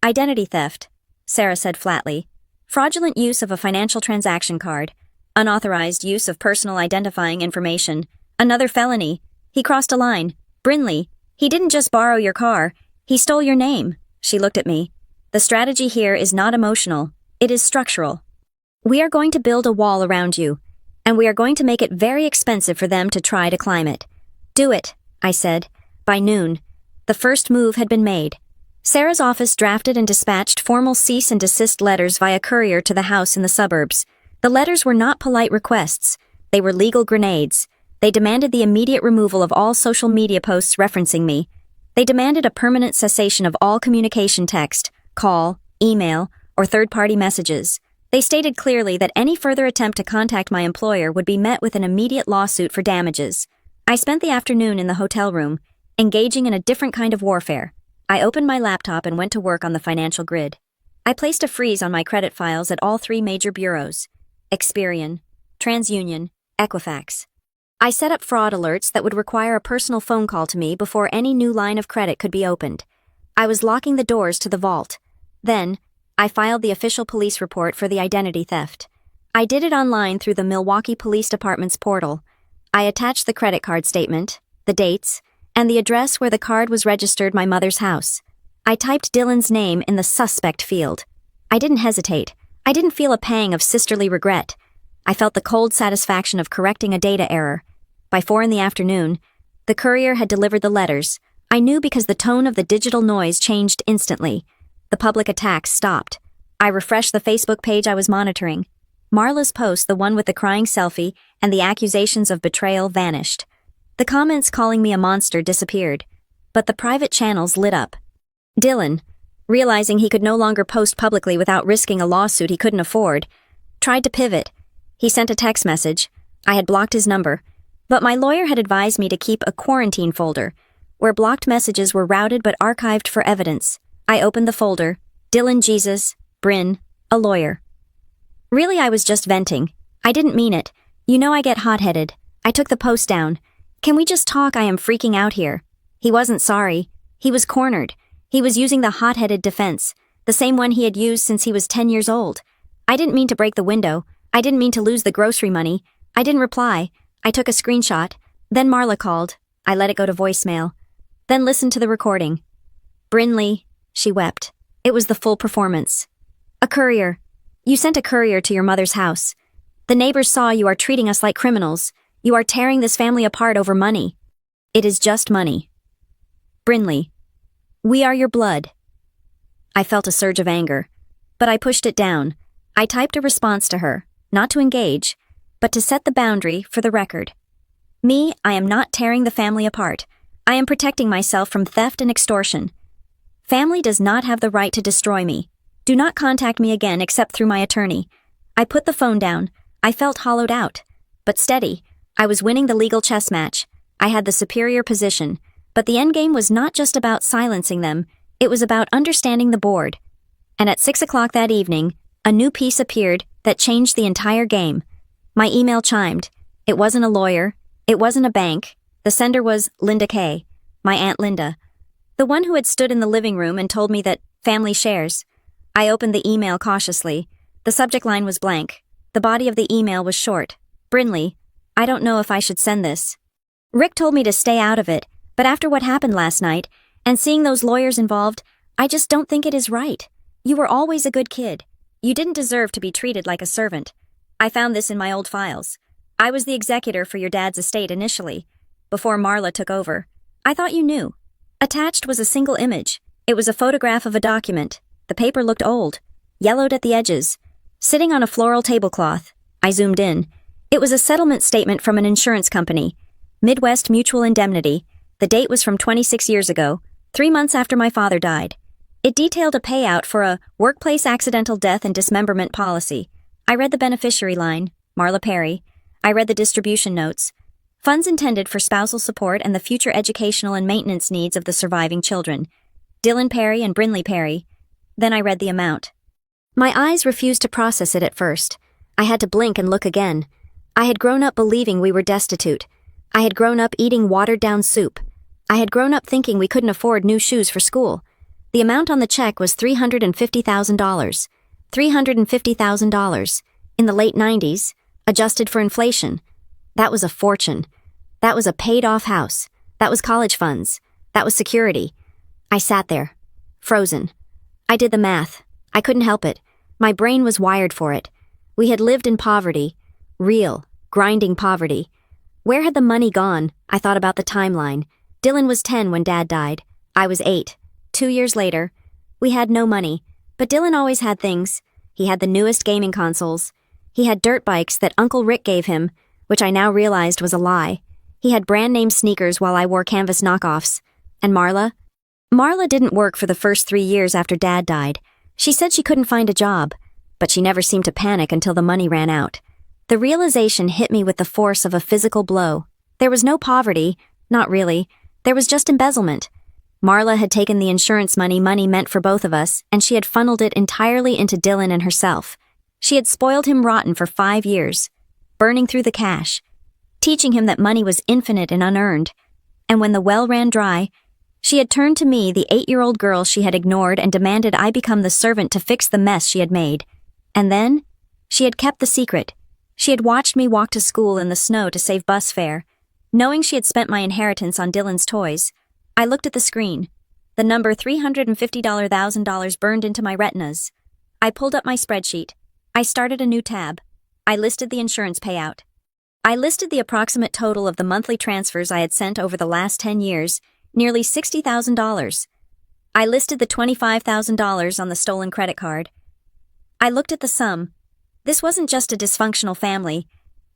Identity theft, Sarah said flatly. Fraudulent use of a financial transaction card. Unauthorized use of personal identifying information. Another felony. He crossed a line. Brinley, he didn't just borrow your car, he stole your name. She looked at me. The strategy here is not emotional, it is structural. We are going to build a wall around you, and we are going to make it very expensive for them to try to climb it. Do it, I said. By noon, the first move had been made. Sarah's office drafted and dispatched formal cease and desist letters via courier to the house in the suburbs. The letters were not polite requests, they were legal grenades. They demanded the immediate removal of all social media posts referencing me. They demanded a permanent cessation of all communication text, call, email, or third-party messages. They stated clearly that any further attempt to contact my employer would be met with an immediate lawsuit for damages. I spent the afternoon in the hotel room, engaging in a different kind of warfare. I opened my laptop and went to work on the financial grid. I placed a freeze on my credit files at all three major bureaus: Experian, TransUnion, Equifax. I set up fraud alerts that would require a personal phone call to me before any new line of credit could be opened. I was locking the doors to the vault. Then, I filed the official police report for the identity theft. I did it online through the Milwaukee Police Department's portal. I attached the credit card statement, the dates, and the address where the card was registered, my mother's house. I typed Dylan's name in the suspect field. I didn't hesitate. I didn't feel a pang of sisterly regret. I felt the cold satisfaction of correcting a data error. By 4 in the afternoon, the courier had delivered the letters. I knew because the tone of the digital noise changed instantly. The public attacks stopped. I refreshed the Facebook page I was monitoring. Marla's post, the one with the crying selfie, and the accusations of betrayal vanished. The comments calling me a monster disappeared, but the private channels lit up. Dylan, realizing he could no longer post publicly without risking a lawsuit he couldn't afford, tried to pivot. He sent a text message. I had blocked his number, but my lawyer had advised me to keep a quarantine folder, where blocked messages were routed but archived for evidence. I opened the folder. Dylan Jesus, Bryn, a lawyer. Really, I was just venting. I didn't mean it. You know I get hot-headed. I took the post down. Can we just talk? I am freaking out here. He wasn't sorry. He was cornered. He was using the hot-headed defense, the same one he had used since he was 10 years old. I didn't mean to break the window. I didn't mean to lose the grocery money. I didn't reply. I took a screenshot. Then Marla called. I let it go to voicemail. Then listened to the recording. Brinley, she wept. It was the full performance. A courier. You sent a courier to your mother's house. The neighbors saw you are treating us like criminals. You are tearing this family apart over money. It is just money. Brinley, we are your blood. I felt a surge of anger, but I pushed it down. I typed a response to her, not to engage, but to set the boundary for the record. Me, I am not tearing the family apart. I am protecting myself from theft and extortion. Family does not have the right to destroy me. Do not contact me again except through my attorney. I put the phone down. I felt hollowed out, but steady. I was winning the legal chess match. I had the superior position, but the endgame was not just about silencing them. It was about understanding the board. And at 6 o'clock that evening, a new piece appeared that changed the entire game. My email chimed. It wasn't a lawyer. It wasn't a bank. The sender was Linda Kay, my Aunt Linda, the one who had stood in the living room and told me that family shares. I opened the email cautiously. The subject line was blank. The body of the email was short. Brinley, I don't know if I should send this. Rick told me to stay out of it, but after what happened last night, and seeing those lawyers involved, I just don't think it is right. You were always a good kid. You didn't deserve to be treated like a servant. I found this in my old files. I was the executor for your dad's estate initially, before Marla took over. I thought you knew. Attached was a single image. It was a photograph of a document. The paper looked old, yellowed at the edges, sitting on a floral tablecloth. I zoomed in. It was a settlement statement from an insurance company, Midwest Mutual Indemnity. The date was from 26 years ago, 3 months after my father died. It detailed a payout for a workplace accidental death and dismemberment policy. I read the beneficiary line, Marla Perry. I read the distribution notes. Funds intended for spousal support and the future educational and maintenance needs of the surviving children. Dylan Perry and Brinley Perry. Then I read the amount. My eyes refused to process it at first. I had to blink and look again. I had grown up believing we were destitute. I had grown up eating watered-down soup. I had grown up thinking we couldn't afford new shoes for school. The amount on the check was $350,000. $350,000. In the late 90s, adjusted for inflation. That was a fortune. That was a paid-off house. That was college funds. That was security. I sat there, frozen. I did the math. I couldn't help it. My brain was wired for it. We had lived in poverty. Real, grinding poverty. Where had the money gone? I thought about the timeline. Dylan was 10 when Dad died. I was 8. 2 years later. We had no money. But Dylan always had things. He had the newest gaming consoles. He had dirt bikes that Uncle Rick gave him, which I now realized was a lie. He had brand-name sneakers while I wore canvas knockoffs. And Marla? Marla didn't work for the first 3 years after Dad died. She said she couldn't find a job, but she never seemed to panic until the money ran out. The realization hit me with the force of a physical blow. There was no poverty, not really. There was just embezzlement. Marla had taken the insurance money meant for both of us, and she had funneled it entirely into Dylan and herself. She had spoiled him rotten for 5 years, burning through the cash, teaching him that money was infinite and unearned. And when the well ran dry, she had turned to me, the 8-year-old girl she had ignored, and demanded I become the servant to fix the mess she had made. And then, she had kept the secret. She had watched me walk to school in the snow to save bus fare. Knowing she had spent my inheritance on Dylan's toys, I looked at the screen. The number $350,000 burned into my retinas. I pulled up my spreadsheet. I started a new tab. I listed the insurance payout. I listed the approximate total of the monthly transfers I had sent over the last 10 years, nearly $60,000. I listed the $25,000 on the stolen credit card. I looked at the sum. This wasn't just a dysfunctional family.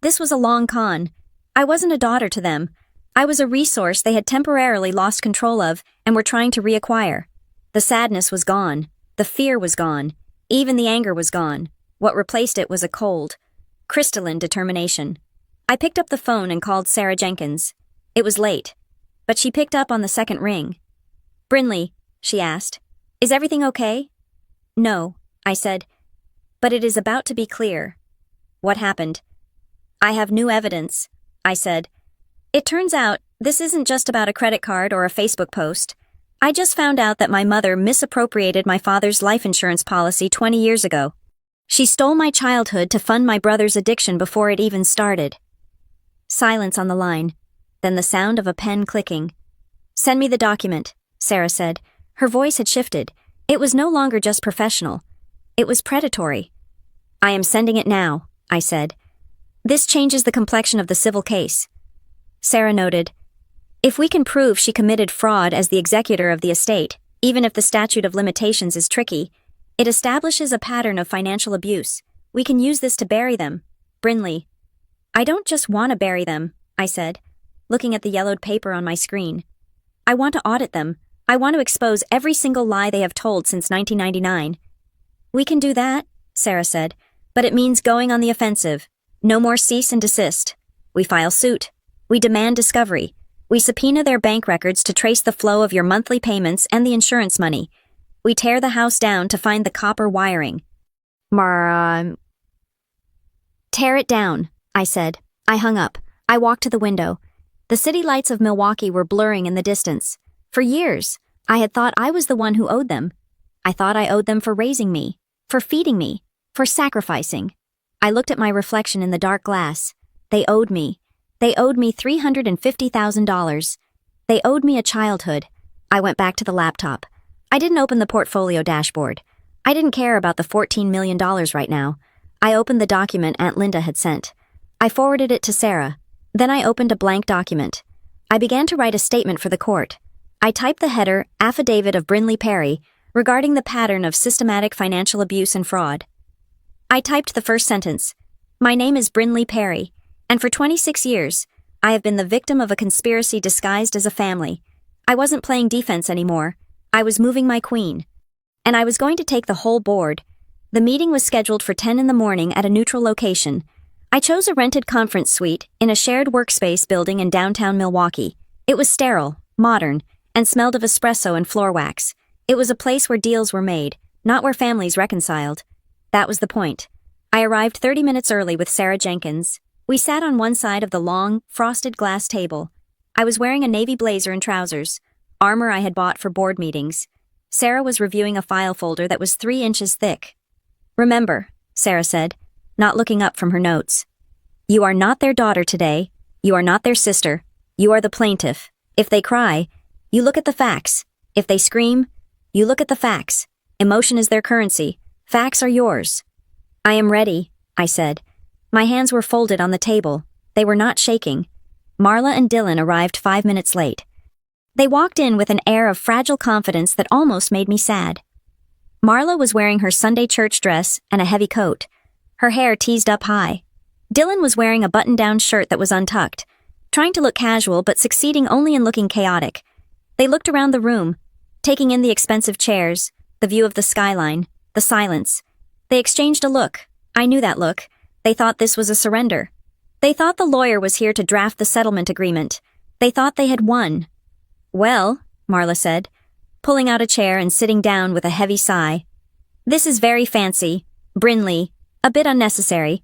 This was a long con. I wasn't a daughter to them. I was a resource they had temporarily lost control of and were trying to reacquire. The sadness was gone. The fear was gone. Even the anger was gone. What replaced it was a cold, crystalline determination. I picked up the phone and called Sarah Jenkins. It was late, but she picked up on the second ring. "Brinley," she asked, "is everything okay?" "No," I said, "but it is about to be clear." "What happened?" "I have new evidence," I said. "It turns out this isn't just about a credit card or a Facebook post. I just found out that my mother misappropriated my father's life insurance policy 20 years ago. She stole my childhood to fund my brother's addiction before it even started." Silence on the line, then the sound of a pen clicking. "Send me the document," Sarah said. Her voice had shifted. It was no longer just professional. It was predatory. "I am sending it now," I said. "This changes the complexion of the civil case." Sarah noted, "If we can prove she committed fraud as the executor of the estate, even if the statute of limitations is tricky, it establishes a pattern of financial abuse. We can use this to bury them." "Brinley." "I don't just want to bury them," I said, looking at the yellowed paper on my screen. "I want to audit them. I want to expose every single lie they have told since 1999. "We can do that," Sarah said, "but it means going on the offensive. No more cease and desist. We file suit. We demand discovery. We subpoena their bank records to trace the flow of your monthly payments and the insurance money. We tear the house down to find the copper wiring." "Tear it down," I said. I hung up. I walked to the window. The city lights of Milwaukee were blurring in the distance. For years, I had thought I was the one who owed them. I thought I owed them for raising me, for feeding me, for sacrificing. I looked at my reflection in the dark glass. They owed me. They owed me $350,000. They owed me a childhood. I went back to the laptop. I didn't open the portfolio dashboard. I didn't care about the $14 million right now. I opened the document Aunt Linda had sent. I forwarded it to Sarah. Then I opened a blank document. I began to write a statement for the court. I typed the header, Affidavit of Brinley Perry, regarding the pattern of systematic financial abuse and fraud. I typed the first sentence. "My name is Brinley Perry, and for 26 years, I have been the victim of a conspiracy disguised as a family. I wasn't playing defense anymore. I was moving my queen. And I was going to take the whole board. The meeting was scheduled for 10 in the morning at a neutral location. I chose a rented conference suite in a shared workspace building in downtown Milwaukee. It was sterile, modern, and smelled of espresso and floor wax. It was a place where deals were made, not where families reconciled. That was the point. I arrived 30 minutes early with Sarah Jenkins. We sat on one side of the long, frosted glass table. I was wearing a navy blazer and trousers, armor I had bought for board meetings. Sarah was reviewing a file folder that was 3 inches thick. "Remember," Sarah said, not looking up from her notes, "you are not their daughter today. You are not their sister. You are the plaintiff. If they cry, you look at the facts. If they scream, you look at the facts. Emotion is their currency. Facts are yours." "I am ready," I said. My hands were folded on the table. They were not shaking. Marla and Dylan arrived 5 minutes late. They walked in with an air of fragile confidence that almost made me sad. Marla was wearing her Sunday church dress and a heavy coat, her hair teased up high. Dylan was wearing a button-down shirt that was untucked, trying to look casual but succeeding only in looking chaotic. They looked around the room, taking in the expensive chairs, the view of the skyline, the silence. They exchanged a look. I knew that look. They thought this was a surrender. They thought the lawyer was here to draft the settlement agreement. They thought they had won. "Well," Marla said, pulling out a chair and sitting down with a heavy sigh, "this is very fancy, Brinley, a bit unnecessary.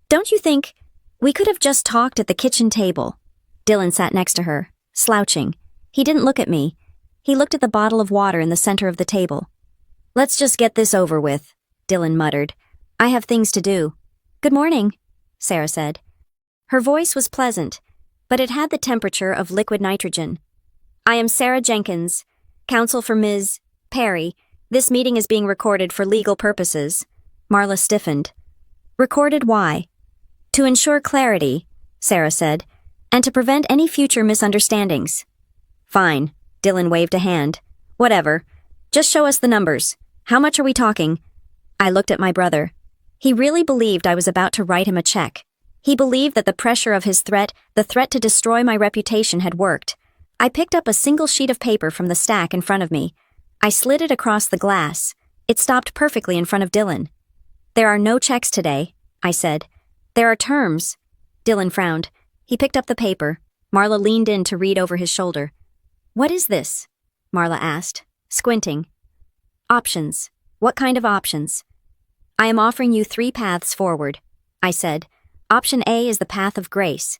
Don't you think we could have just talked at the kitchen table?" Dylan sat next to her, slouching. He didn't look at me. He looked at the bottle of water in the center of the table. "Let's just get this over with," Dylan muttered. "I have things to do." "Good morning," Sarah said. Her voice was pleasant, but it had the temperature of liquid nitrogen. "I am Sarah Jenkins, counsel for Ms. Perry. This meeting is being recorded for legal purposes." Marla stiffened. "Recorded why?" "To ensure clarity," Sarah said, "and to prevent any future misunderstandings." "Fine," Dylan waved a hand. "Whatever. Just show us the numbers. How much are we talking?" I looked at my brother. He really believed I was about to write him a check. He believed that the pressure of his threat, the threat to destroy my reputation, had worked. I picked up a single sheet of paper from the stack in front of me. I slid it across the glass. It stopped perfectly in front of Dylan. "There are no checks today," I said. "There are terms." Dylan frowned. He picked up the paper. Marla leaned in to read over his shoulder. "What is this?" Marla asked, squinting. "Options. What kind of options?" "I am offering you 3 paths forward," I said. "Option A is the path of grace.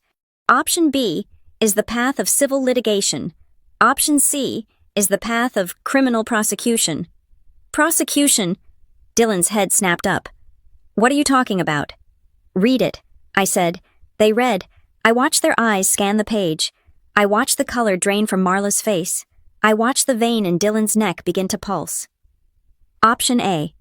Option B is the path of civil litigation. Option C is the path of criminal prosecution." "Prosecution?" Dylan's head snapped up. "What are you talking about?" "Read it," I said. They read. I watched their eyes scan the page. I watched the color drain from Marla's face. I watched the vein in Dylan's neck begin to pulse. Option A.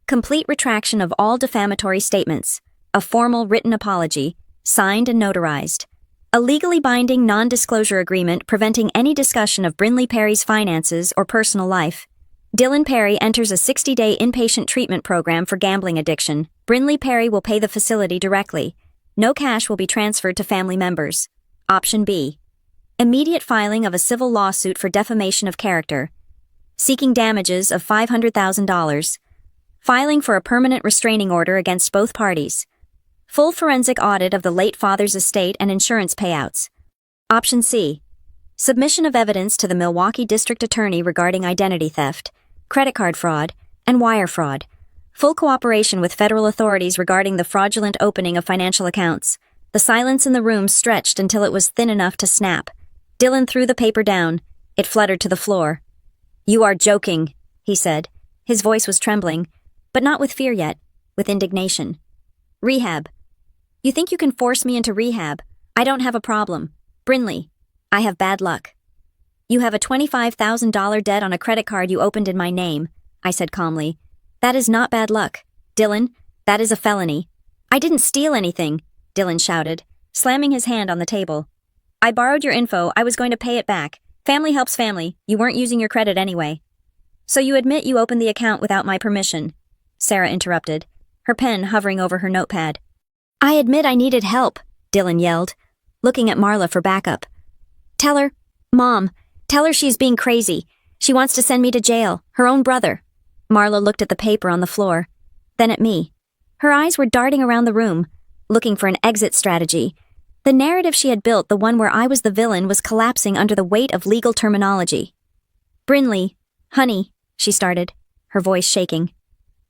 Complete retraction of all defamatory statements. A formal written apology, signed and notarized. A legally binding non-disclosure agreement preventing any discussion of Brinley Perry's finances or personal life. Dylan Perry enters a 60-day inpatient treatment program for gambling addiction. Brinley Perry will pay the facility directly. No cash will be transferred to family members. Option B. Immediate filing of a civil lawsuit for defamation of character. Seeking damages of $500,000. Filing for a permanent restraining order against both parties. Full forensic audit of the late father's estate and insurance payouts. Option C. Submission of evidence to the Milwaukee District Attorney regarding identity theft, credit card fraud, and wire fraud. Full cooperation with federal authorities regarding the fraudulent opening of financial accounts. The silence in the room stretched until it was thin enough to snap. Dylan threw the paper down. It fluttered to the floor. "You are joking," he said. His voice was trembling, but not with fear yet, with indignation. "Rehab. You think you can force me into rehab? I don't have a problem. Brinley, I have bad luck." "You have a $25,000 debt on a credit card you opened in my name," I said calmly. "That is not bad luck, Dylan. That is a felony." "I didn't steal anything," Dylan shouted, slamming his hand on the table. "I borrowed your info. I was going to pay it back. Family helps family. You weren't using your credit anyway." "So you admit you opened the account without my permission?" Sarah interrupted, her pen hovering over her notepad. "I admit I needed help," Dylan yelled, looking at Marla for backup. "Tell her, Mom, tell her she's being crazy. She wants to send me to jail, her own brother." Marla looked at the paper on the floor, then at me. Her eyes were darting around the room, looking for an exit strategy. The narrative she had built, the one where I was the villain, was collapsing under the weight of legal terminology. "Brinley, honey," she started, her voice shaking.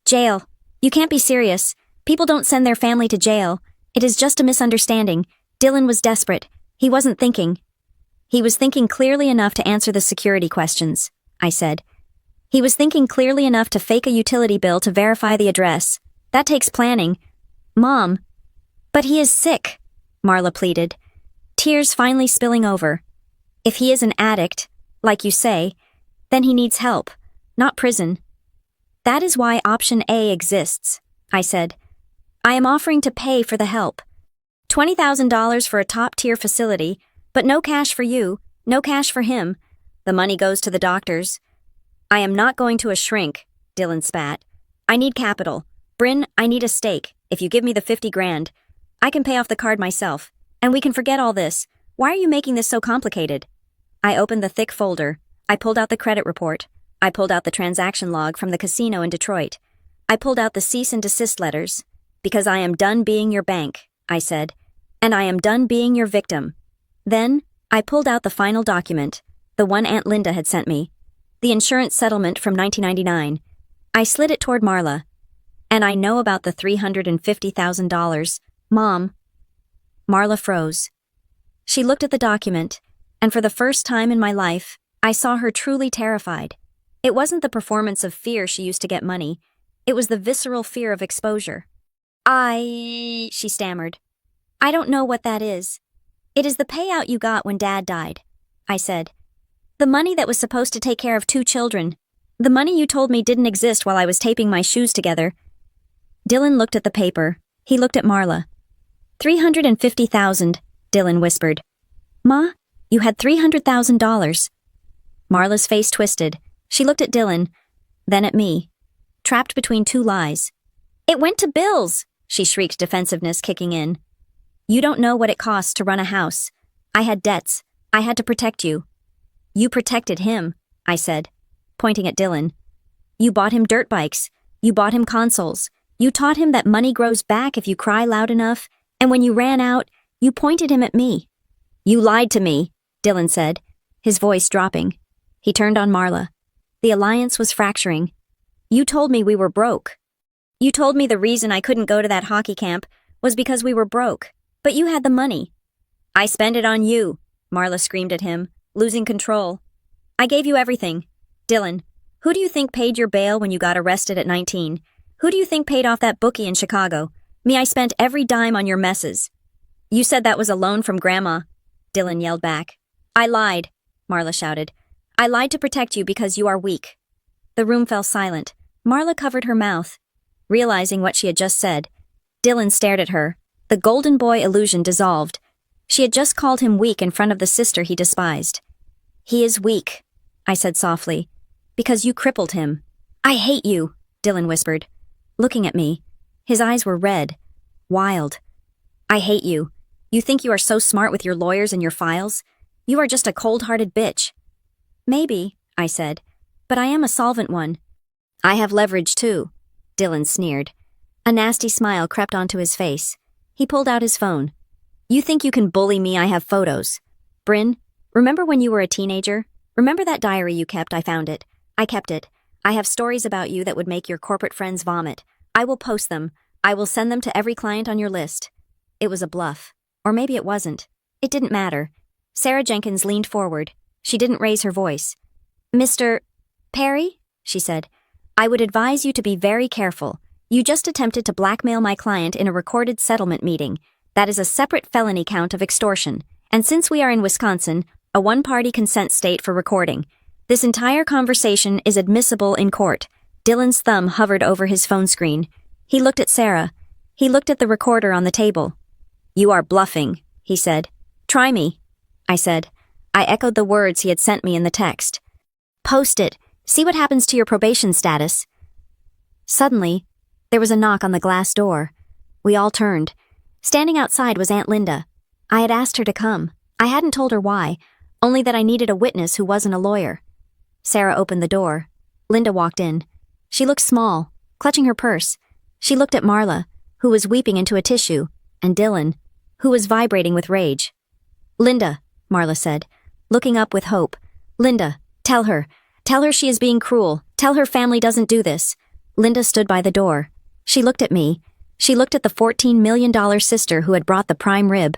"Jail. You can't be serious. People don't send their family to jail. It is just a misunderstanding." Dylan was desperate. He wasn't thinking. "He was thinking clearly enough to answer the security questions," I said. "He was thinking clearly enough to fake a utility bill to verify the address. That takes planning." "Mom." "But he is sick," Marla pleaded, tears finally spilling over. "If he is an addict, like you say, then he needs help, not prison." "That is why option A exists," I said. "I am offering to pay for the help. $20,000 for a top-tier facility, but no cash for you, no cash for him. The money goes to the doctors." "I am not going to a shrink," Dylan spat. "I need capital. Bryn, I need a stake. If you give me the 50 grand, I can pay off the card myself, and we can forget all this. Why are you making this so complicated?" I opened the thick folder. I pulled out the credit report. I pulled out the transaction log from the casino in Detroit. I pulled out the cease and desist letters. "Because I am done being your bank," I said, "and I am done being your victim." Then, I pulled out the final document, the one Aunt Linda had sent me. The insurance settlement from 1999. I slid it toward Marla. "And I know about the $350,000, Mom." Marla froze. She looked at the document, and for the first time in my life, I saw her truly terrified. It wasn't the performance of fear she used to get money. It was the visceral fear of exposure. She stammered. "I don't know what that is." "It is the payout you got when Dad died," I said. "The money that was supposed to take care of 2 children. The money you told me didn't exist while I was taping my shoes together." Dylan looked at the paper. He looked at Marla. 350,000, Dylan whispered. Ma, you had $300,000. Marla's face twisted. She looked at Dylan, then at me, trapped between two lies. It went to bills, she shrieked, defensiveness kicking in. You don't know what it costs to run a house. I had debts. I had to protect you. You protected him, I said, pointing at Dylan. You bought him dirt bikes. You bought him consoles. You taught him that money grows back if you cry loud enough, and when you ran out, you pointed him at me. You lied to me, Dylan said, his voice dropping. He turned on Marla. The alliance was fracturing. You told me we were broke. You told me the reason I couldn't go to that hockey camp was because we were broke, but you had the money. I spent it on you, Marla screamed at him, losing control. I gave you everything. Dylan, who do you think paid your bail when you got arrested at 19? Who do you think paid off that bookie in Chicago? Me, I spent every dime on your messes. You said that was a loan from Grandma, Dylan yelled back. I lied, Marla shouted. I lied to protect you because you are weak. The room fell silent. Marla covered her mouth. Realizing what she had just said, Dylan stared at her. The golden boy illusion dissolved. She had just called him weak in front of the sister he despised. He is weak, I said softly, because you crippled him. I hate you, Dylan whispered, looking at me. His eyes were red, wild. I hate you. You think you are so smart with your lawyers and your files? You are just a cold-hearted bitch. Maybe, I said, but I am a solvent one. I have leverage too, Dylan sneered. A nasty smile crept onto his face. He pulled out his phone. You think you can bully me? I have photos. Bryn, remember when you were a teenager? Remember that diary you kept? I found it. I kept it. I have stories about you that would make your corporate friends vomit. I will post them. I will send them to every client on your list. It was a bluff. Or maybe it wasn't. It didn't matter. Sarah Jenkins leaned forward. She didn't raise her voice. Mr. Perry, she said, I would advise you to be very careful. You just attempted to blackmail my client in a recorded settlement meeting. That is a separate felony count of extortion. And since we are in Wisconsin, a one-party consent state for recording. This entire conversation is admissible in court. Dylan's thumb hovered over his phone screen. He looked at Sarah. He looked at the recorder on the table. You are bluffing, he said. Try me, I said. I echoed the words he had sent me in the text. Post it. See what happens to your probation status. Suddenly, there was a knock on the glass door. We all turned. Standing outside was Aunt Linda. I had asked her to come. I hadn't told her why, only that I needed a witness who wasn't a lawyer. Sarah opened the door. Linda walked in. She looked small, clutching her purse. She looked at Marla, who was weeping into a tissue, and Dylan, who was vibrating with rage. Linda, Marla said, looking up with hope. Linda, tell her she is being cruel. Tell her family doesn't do this. Linda stood by the door. She looked at me. She looked at the $14 million sister who had brought the prime rib.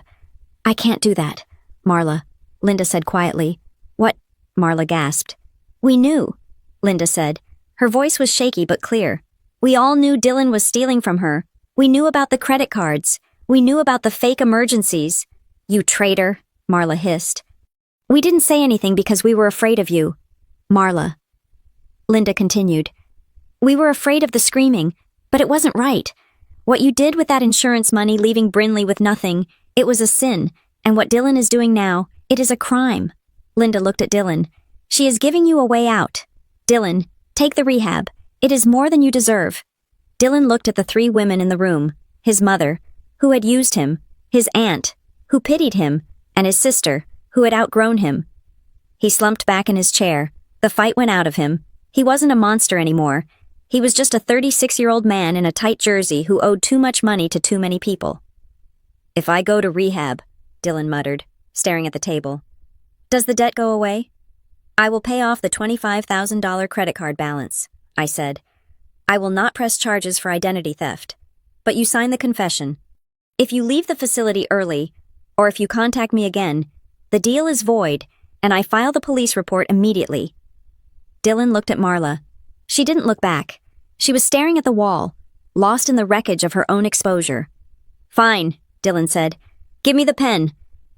I can't do that, Marla, Linda said quietly. What? Marla gasped. We knew, Linda said. Her voice was shaky but clear. We all knew Dylan was stealing from her. We knew about the credit cards. We knew about the fake emergencies. You traitor, Marla hissed. We didn't say anything because we were afraid of you. Marla. Linda continued. We were afraid of the screaming, but it wasn't right. What you did with that insurance money leaving Brinley with nothing, it was a sin, and what Dylan is doing now, it is a crime. Linda looked at Dylan. She is giving you a way out. Dylan, take the rehab. It is more than you deserve. Dylan looked at the three women in the room, his mother, who had used him, his aunt, who pitied him, and his sister, who had outgrown him. He slumped back in his chair. The fight went out of him. He wasn't a monster anymore. He was just a 36-year-old man in a tight jersey who owed too much money to too many people. If I go to rehab, Dylan muttered, staring at the table. Does the debt go away? I will pay off the $25,000 credit card balance, I said. I will not press charges for identity theft. But you sign the confession. If you leave the facility early, or if you contact me again, the deal is void, and I file the police report immediately. Dylan looked at Marla. She didn't look back. She was staring at the wall, lost in the wreckage of her own exposure. Fine, Dylan said. Give me the pen.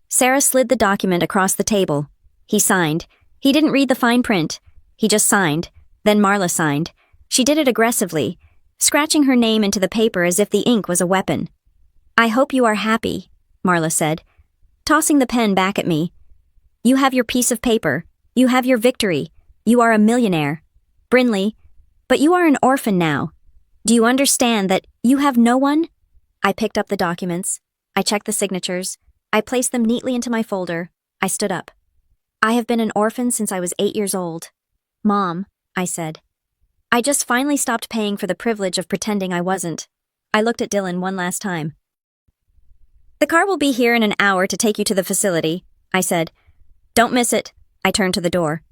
Sarah slid the document across the table. He signed. He didn't read the fine print. He just signed. Then Marla signed. She did it aggressively, scratching her name into the paper as if the ink was a weapon. I hope you are happy, Marla said. tossing the pen back at me. You have your piece of paper. You have your victory. You are a millionaire. Brinley, but you are an orphan now. Do you understand that you have no one? I picked up the documents. I checked the signatures. I placed them neatly into my folder. I stood up. I have been an orphan since I was 8 years old. Mom, I said. I just finally stopped paying for the privilege of pretending I wasn't. I looked at Dylan one last time. The car will be here in an hour to take you to the facility, I said. Don't miss it. I turned to the door.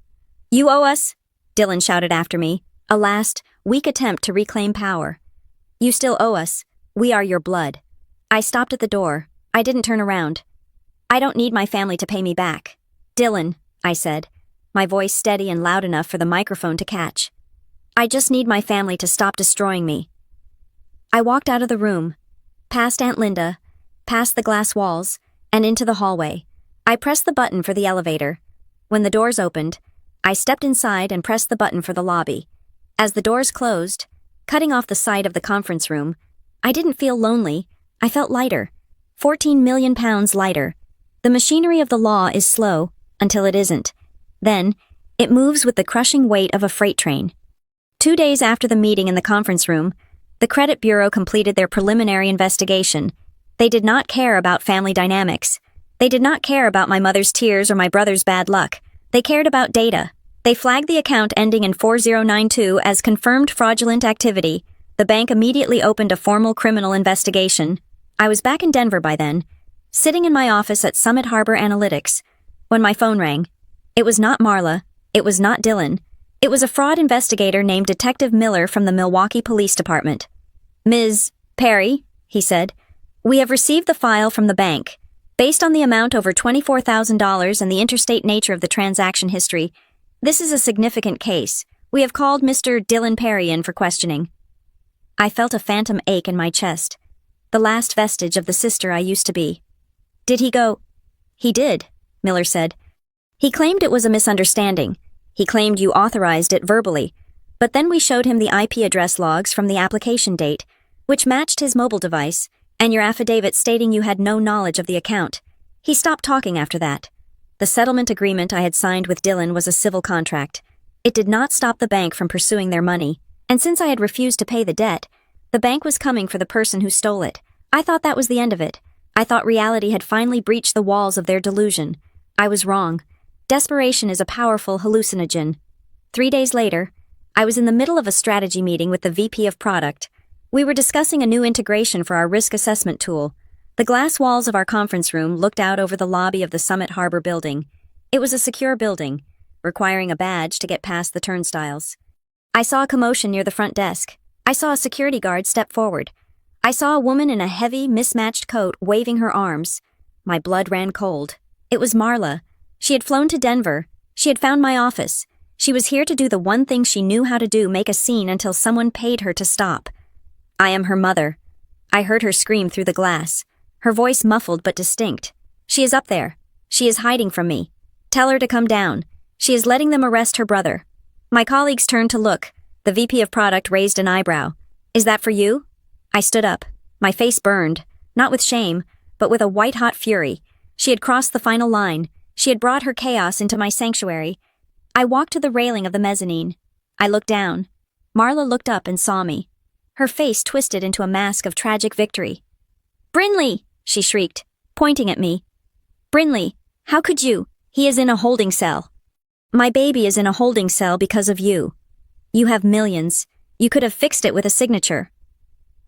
You owe us, Dylan shouted after me, a last, weak attempt to reclaim power. You still owe us. We are your blood. I stopped at the door. I didn't turn around. I don't need my family to pay me back. Dylan, I said, my voice steady and loud enough for the microphone to catch. I just need my family to stop destroying me. I walked out of the room, past Aunt Linda, past the glass walls, and into the hallway. I pressed the button for the elevator. When the doors opened, I stepped inside and pressed the button for the lobby. As the doors closed, cutting off the sight of the conference room, I didn't feel lonely. I felt lighter. 14 million pounds lighter. The machinery of the law is slow until it isn't. Then, it moves with the crushing weight of a freight train. 2 days after the meeting in the conference room, the credit bureau completed their preliminary investigation. They did not care about family dynamics. They did not care about my mother's tears or my brother's bad luck. They cared about data. They flagged the account ending in 4092 as confirmed fraudulent activity. The bank immediately opened a formal criminal investigation. I was back in Denver by then, sitting in my office at Summit Harbor Analytics, when my phone rang. It was not Marla. It was not Dylan. It was a fraud investigator named Detective Miller from the Milwaukee Police Department. Ms. Perry, he said, we have received the file from the bank. Based on the amount over $24,000 and the interstate nature of the transaction history, this is a significant case. We have called Mr. Dylan Perry in for questioning. I felt a phantom ache in my chest, the last vestige of the sister I used to be. Did he go? He did, Miller said. He claimed it was a misunderstanding. He claimed you authorized it verbally, but then we showed him the IP address logs from the application date, which matched his mobile device, and your affidavit stating you had no knowledge of the account. He stopped talking after that. The settlement agreement I had signed with Dylan was a civil contract. It did not stop the bank from pursuing their money, and since I had refused to pay the debt, the bank was coming for the person who stole it. I thought that was the end of it. I thought reality had finally breached the walls of their delusion. I was wrong. Desperation is a powerful hallucinogen. 3 days later, I was in the middle of a strategy meeting with the VP of Product. We were discussing a new integration for our risk assessment tool. The glass walls of our conference room looked out over the lobby of the Summit Harbor building. It was a secure building, requiring a badge to get past the turnstiles. I saw a commotion near the front desk. I saw a security guard step forward. I saw a woman in a heavy, mismatched coat waving her arms. My blood ran cold. It was Marla. She had flown to Denver. She had found my office. She was here to do the one thing she knew how to do, make a scene until someone paid her to stop. I am her mother. I heard her scream through the glass, her voice muffled but distinct. She is up there. She is hiding from me. Tell her to come down. She is letting them arrest her brother. My colleagues turned to look. The VP of Product raised an eyebrow. Is that for you? I stood up. My face burned, not with shame, but with a white-hot fury. She had crossed the final line. She had brought her chaos into my sanctuary. I walked to the railing of the mezzanine. I looked down. Marla looked up and saw me. Her face twisted into a mask of tragic victory. Brinley, she shrieked, pointing at me. Brinley, how could you? He is in a holding cell. My baby is in a holding cell because of you. You have millions. You could have fixed it with a signature.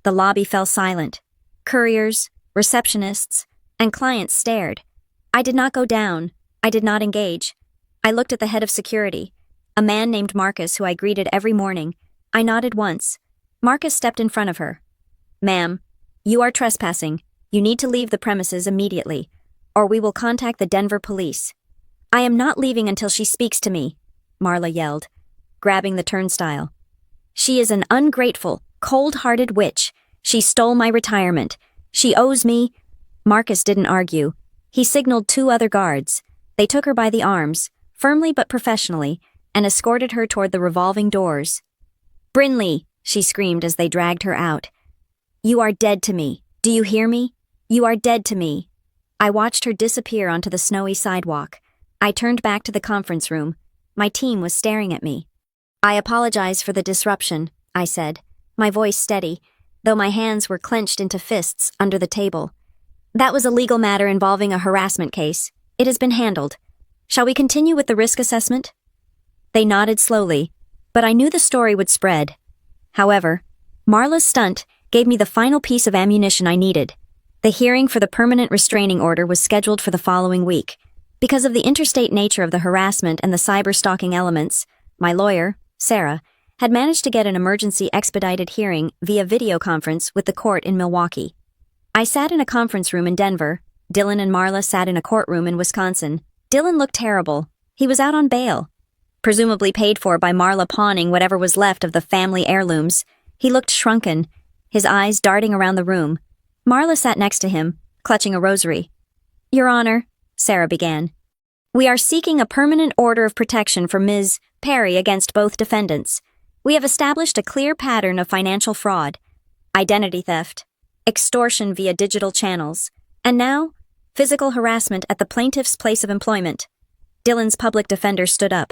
The lobby fell silent. Couriers, receptionists, and clients stared. I did not go down. I did not engage. I looked at the head of security, a man named Marcus who I greeted every morning. I nodded once. Marcus stepped in front of her. Ma'am, you are trespassing. You need to leave the premises immediately, or we will contact the Denver police. I am not leaving until she speaks to me, Marla yelled, grabbing the turnstile. She is an ungrateful, cold-hearted witch. She stole my retirement. She owes me. Marcus didn't argue. He signaled 2 other guards. They took her by the arms, firmly but professionally, and escorted her toward the revolving doors. Brinley, she screamed as they dragged her out. You are dead to me. Do you hear me? You are dead to me. I watched her disappear onto the snowy sidewalk. I turned back to the conference room. My team was staring at me. "I apologize for the disruption," I said, my voice steady, though my hands were clenched into fists under the table. "That was a legal matter involving a harassment case. It has been handled. Shall we continue with the risk assessment?" They nodded slowly, but I knew the story would spread. However, Marla's stunt gave me the final piece of ammunition I needed. The hearing for the permanent restraining order was scheduled for the following week. Because of the interstate nature of the harassment and the cyber-stalking elements, my lawyer, Sarah, had managed to get an emergency expedited hearing via video conference with the court in Milwaukee. I sat in a conference room in Denver. Dylan and Marla sat in a courtroom in Wisconsin. Dylan looked terrible. He was out on bail, presumably paid for by Marla pawning whatever was left of the family heirlooms. He looked shrunken, his eyes darting around the room. Marla sat next to him, clutching a rosary. "Your Honor," Sarah began, "we are seeking a permanent order of protection for Ms. Perry against both defendants. We have established a clear pattern of financial fraud, identity theft, extortion via digital channels, and now, physical harassment at the plaintiff's place of employment." Dylan's public defender stood up.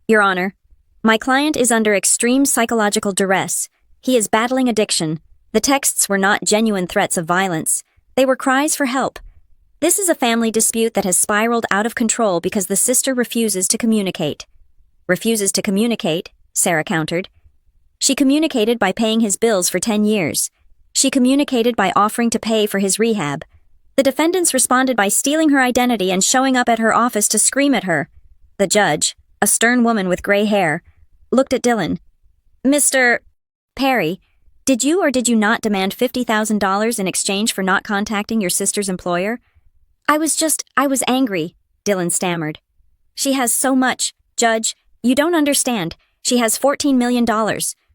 "Your Honor, my client is under extreme psychological duress. He is battling addiction. The texts were not genuine threats of violence. They were cries for help. This is a family dispute that has spiraled out of control because the sister refuses to communicate." "Refuses to communicate," Sarah countered. "She communicated by paying his bills for 10 years. She communicated by offering to pay for his rehab. The defendants responded by stealing her identity and showing up at her office to scream at her." The judge, a stern woman with gray hair, looked at Dylan. "Mr. Perry, did you or did you not demand $50,000 in exchange for not contacting your sister's employer?" I was angry," Dylan stammered. "She has so much, Judge. You don't understand. She has $14 million.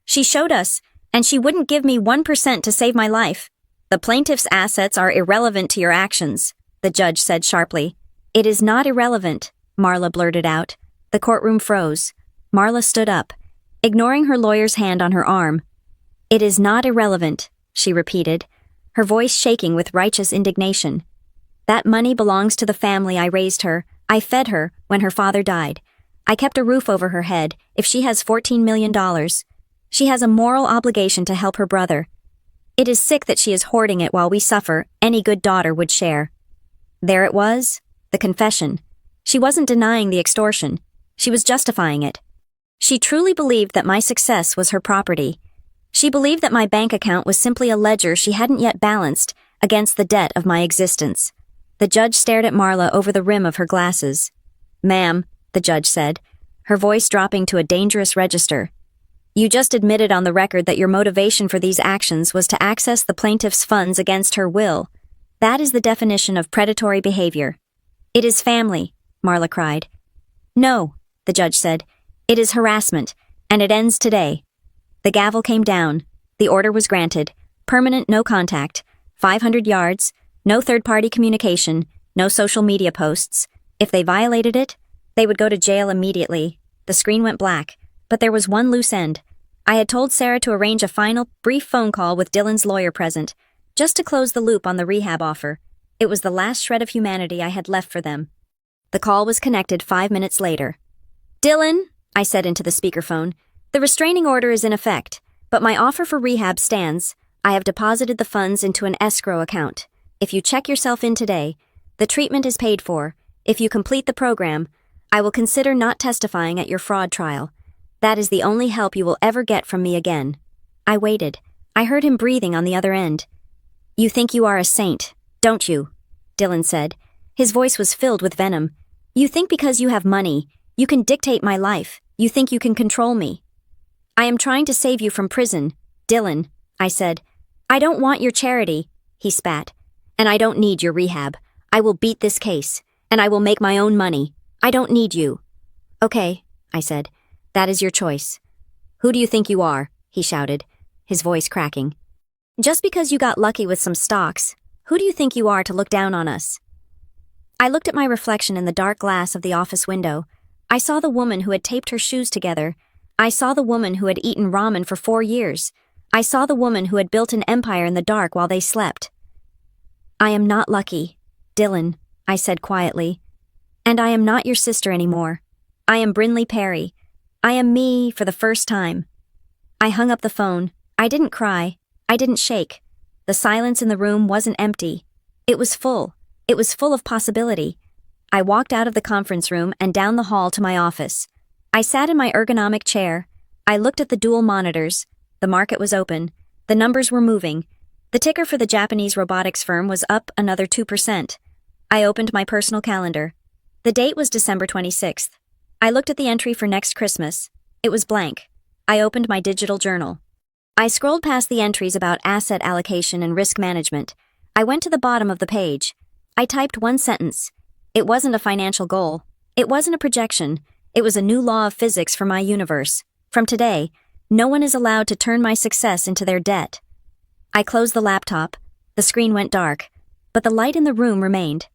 She showed us, and she wouldn't give me 1% to save my life." "The plaintiff's assets are irrelevant to your actions," the judge said sharply. "It is not irrelevant," Marla blurted out. The courtroom froze. Marla stood up, ignoring her lawyer's hand on her arm. "It is not irrelevant," she repeated, her voice shaking with righteous indignation. "That money belongs to the family I raised her. I fed her when her father died. I kept a roof over her head. If she has $14 million, she has a moral obligation to help her brother. It is sick that she is hoarding it while we suffer. Any good daughter would share." There it was, the confession. She wasn't denying the extortion. She was justifying it. She truly believed that my success was her property. She believed that my bank account was simply a ledger she hadn't yet balanced against the debt of my existence. The judge stared at Marla over the rim of her glasses. "Ma'am," the judge said, her voice dropping to a dangerous register, "you just admitted on the record that your motivation for these actions was to access the plaintiff's funds against her will. That is the definition of predatory behavior." "It is family," Marla cried. "No," the judge said, "it is harassment, and it ends today." The gavel came down. The order was granted. Permanent no contact, 500 yards, no third-party communication, no social media posts. If they violated it, they would go to jail immediately. The screen went black, but there was one loose end. I had told Sarah to arrange a final, brief phone call with Dylan's lawyer present, just to close the loop on the rehab offer. It was the last shred of humanity I had left for them. The call was connected 5 minutes later. "Dylan," I said into the speakerphone, "the restraining order is in effect, but my offer for rehab stands. I have deposited the funds into an escrow account. If you check yourself in today, the treatment is paid for. If you complete the program, I will consider not testifying at your fraud trial. That is the only help you will ever get from me again." I waited. I heard him breathing on the other end. "You think you are a saint, don't you?" Dylan said. His voice was filled with venom. "You think because you have money, you can dictate my life. You think you can control me." "I am trying to save you from prison, Dylan," I said. "I don't want your charity," he spat. "And I don't need your rehab. I will beat this case, and I will make my own money. I don't need you." "Okay," I said. "That is your choice." "Who do you think you are?" he shouted, his voice cracking. "Just because you got lucky with some stocks, who do you think you are to look down on us?" I looked at my reflection in the dark glass of the office window. I saw the woman who had taped her shoes together. I saw the woman who had eaten ramen for 4 years. I saw the woman who had built an empire in the dark while they slept. "I am not lucky," Dylan, I said quietly. And I am not your sister anymore. I am Brinley Perry. I am me for the first time. I hung up the phone. I didn't cry. I didn't shake. The silence in the room wasn't empty. It was full. It was full of possibility. I walked out of the conference room and down the hall to my office. I sat in my ergonomic chair. I looked at the dual monitors. The market was open. The numbers were moving. The ticker for the Japanese robotics firm was up another 2%. I opened my personal calendar. The date was December 26th. I looked at the entry for next Christmas. It was blank. I opened my digital journal. I scrolled past the entries about asset allocation and risk management. I went to the bottom of the page. I typed one sentence. It wasn't a financial goal. It wasn't a projection. It was a new law of physics for my universe. From today, no one is allowed to turn my success into their debt. I closed the laptop. The screen went dark, but the light in the room remained.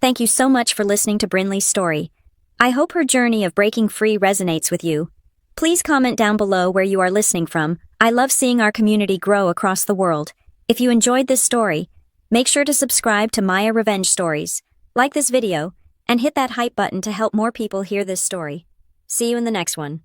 Thank you so much for listening to Brinley's story. I hope her journey of breaking free resonates with you. Please comment down below where you are listening from. I love seeing our community grow across the world. If you enjoyed this story, make sure to subscribe to Maya Revenge Stories, like this video, and hit that hype button to help more people hear this story. See you in the next one.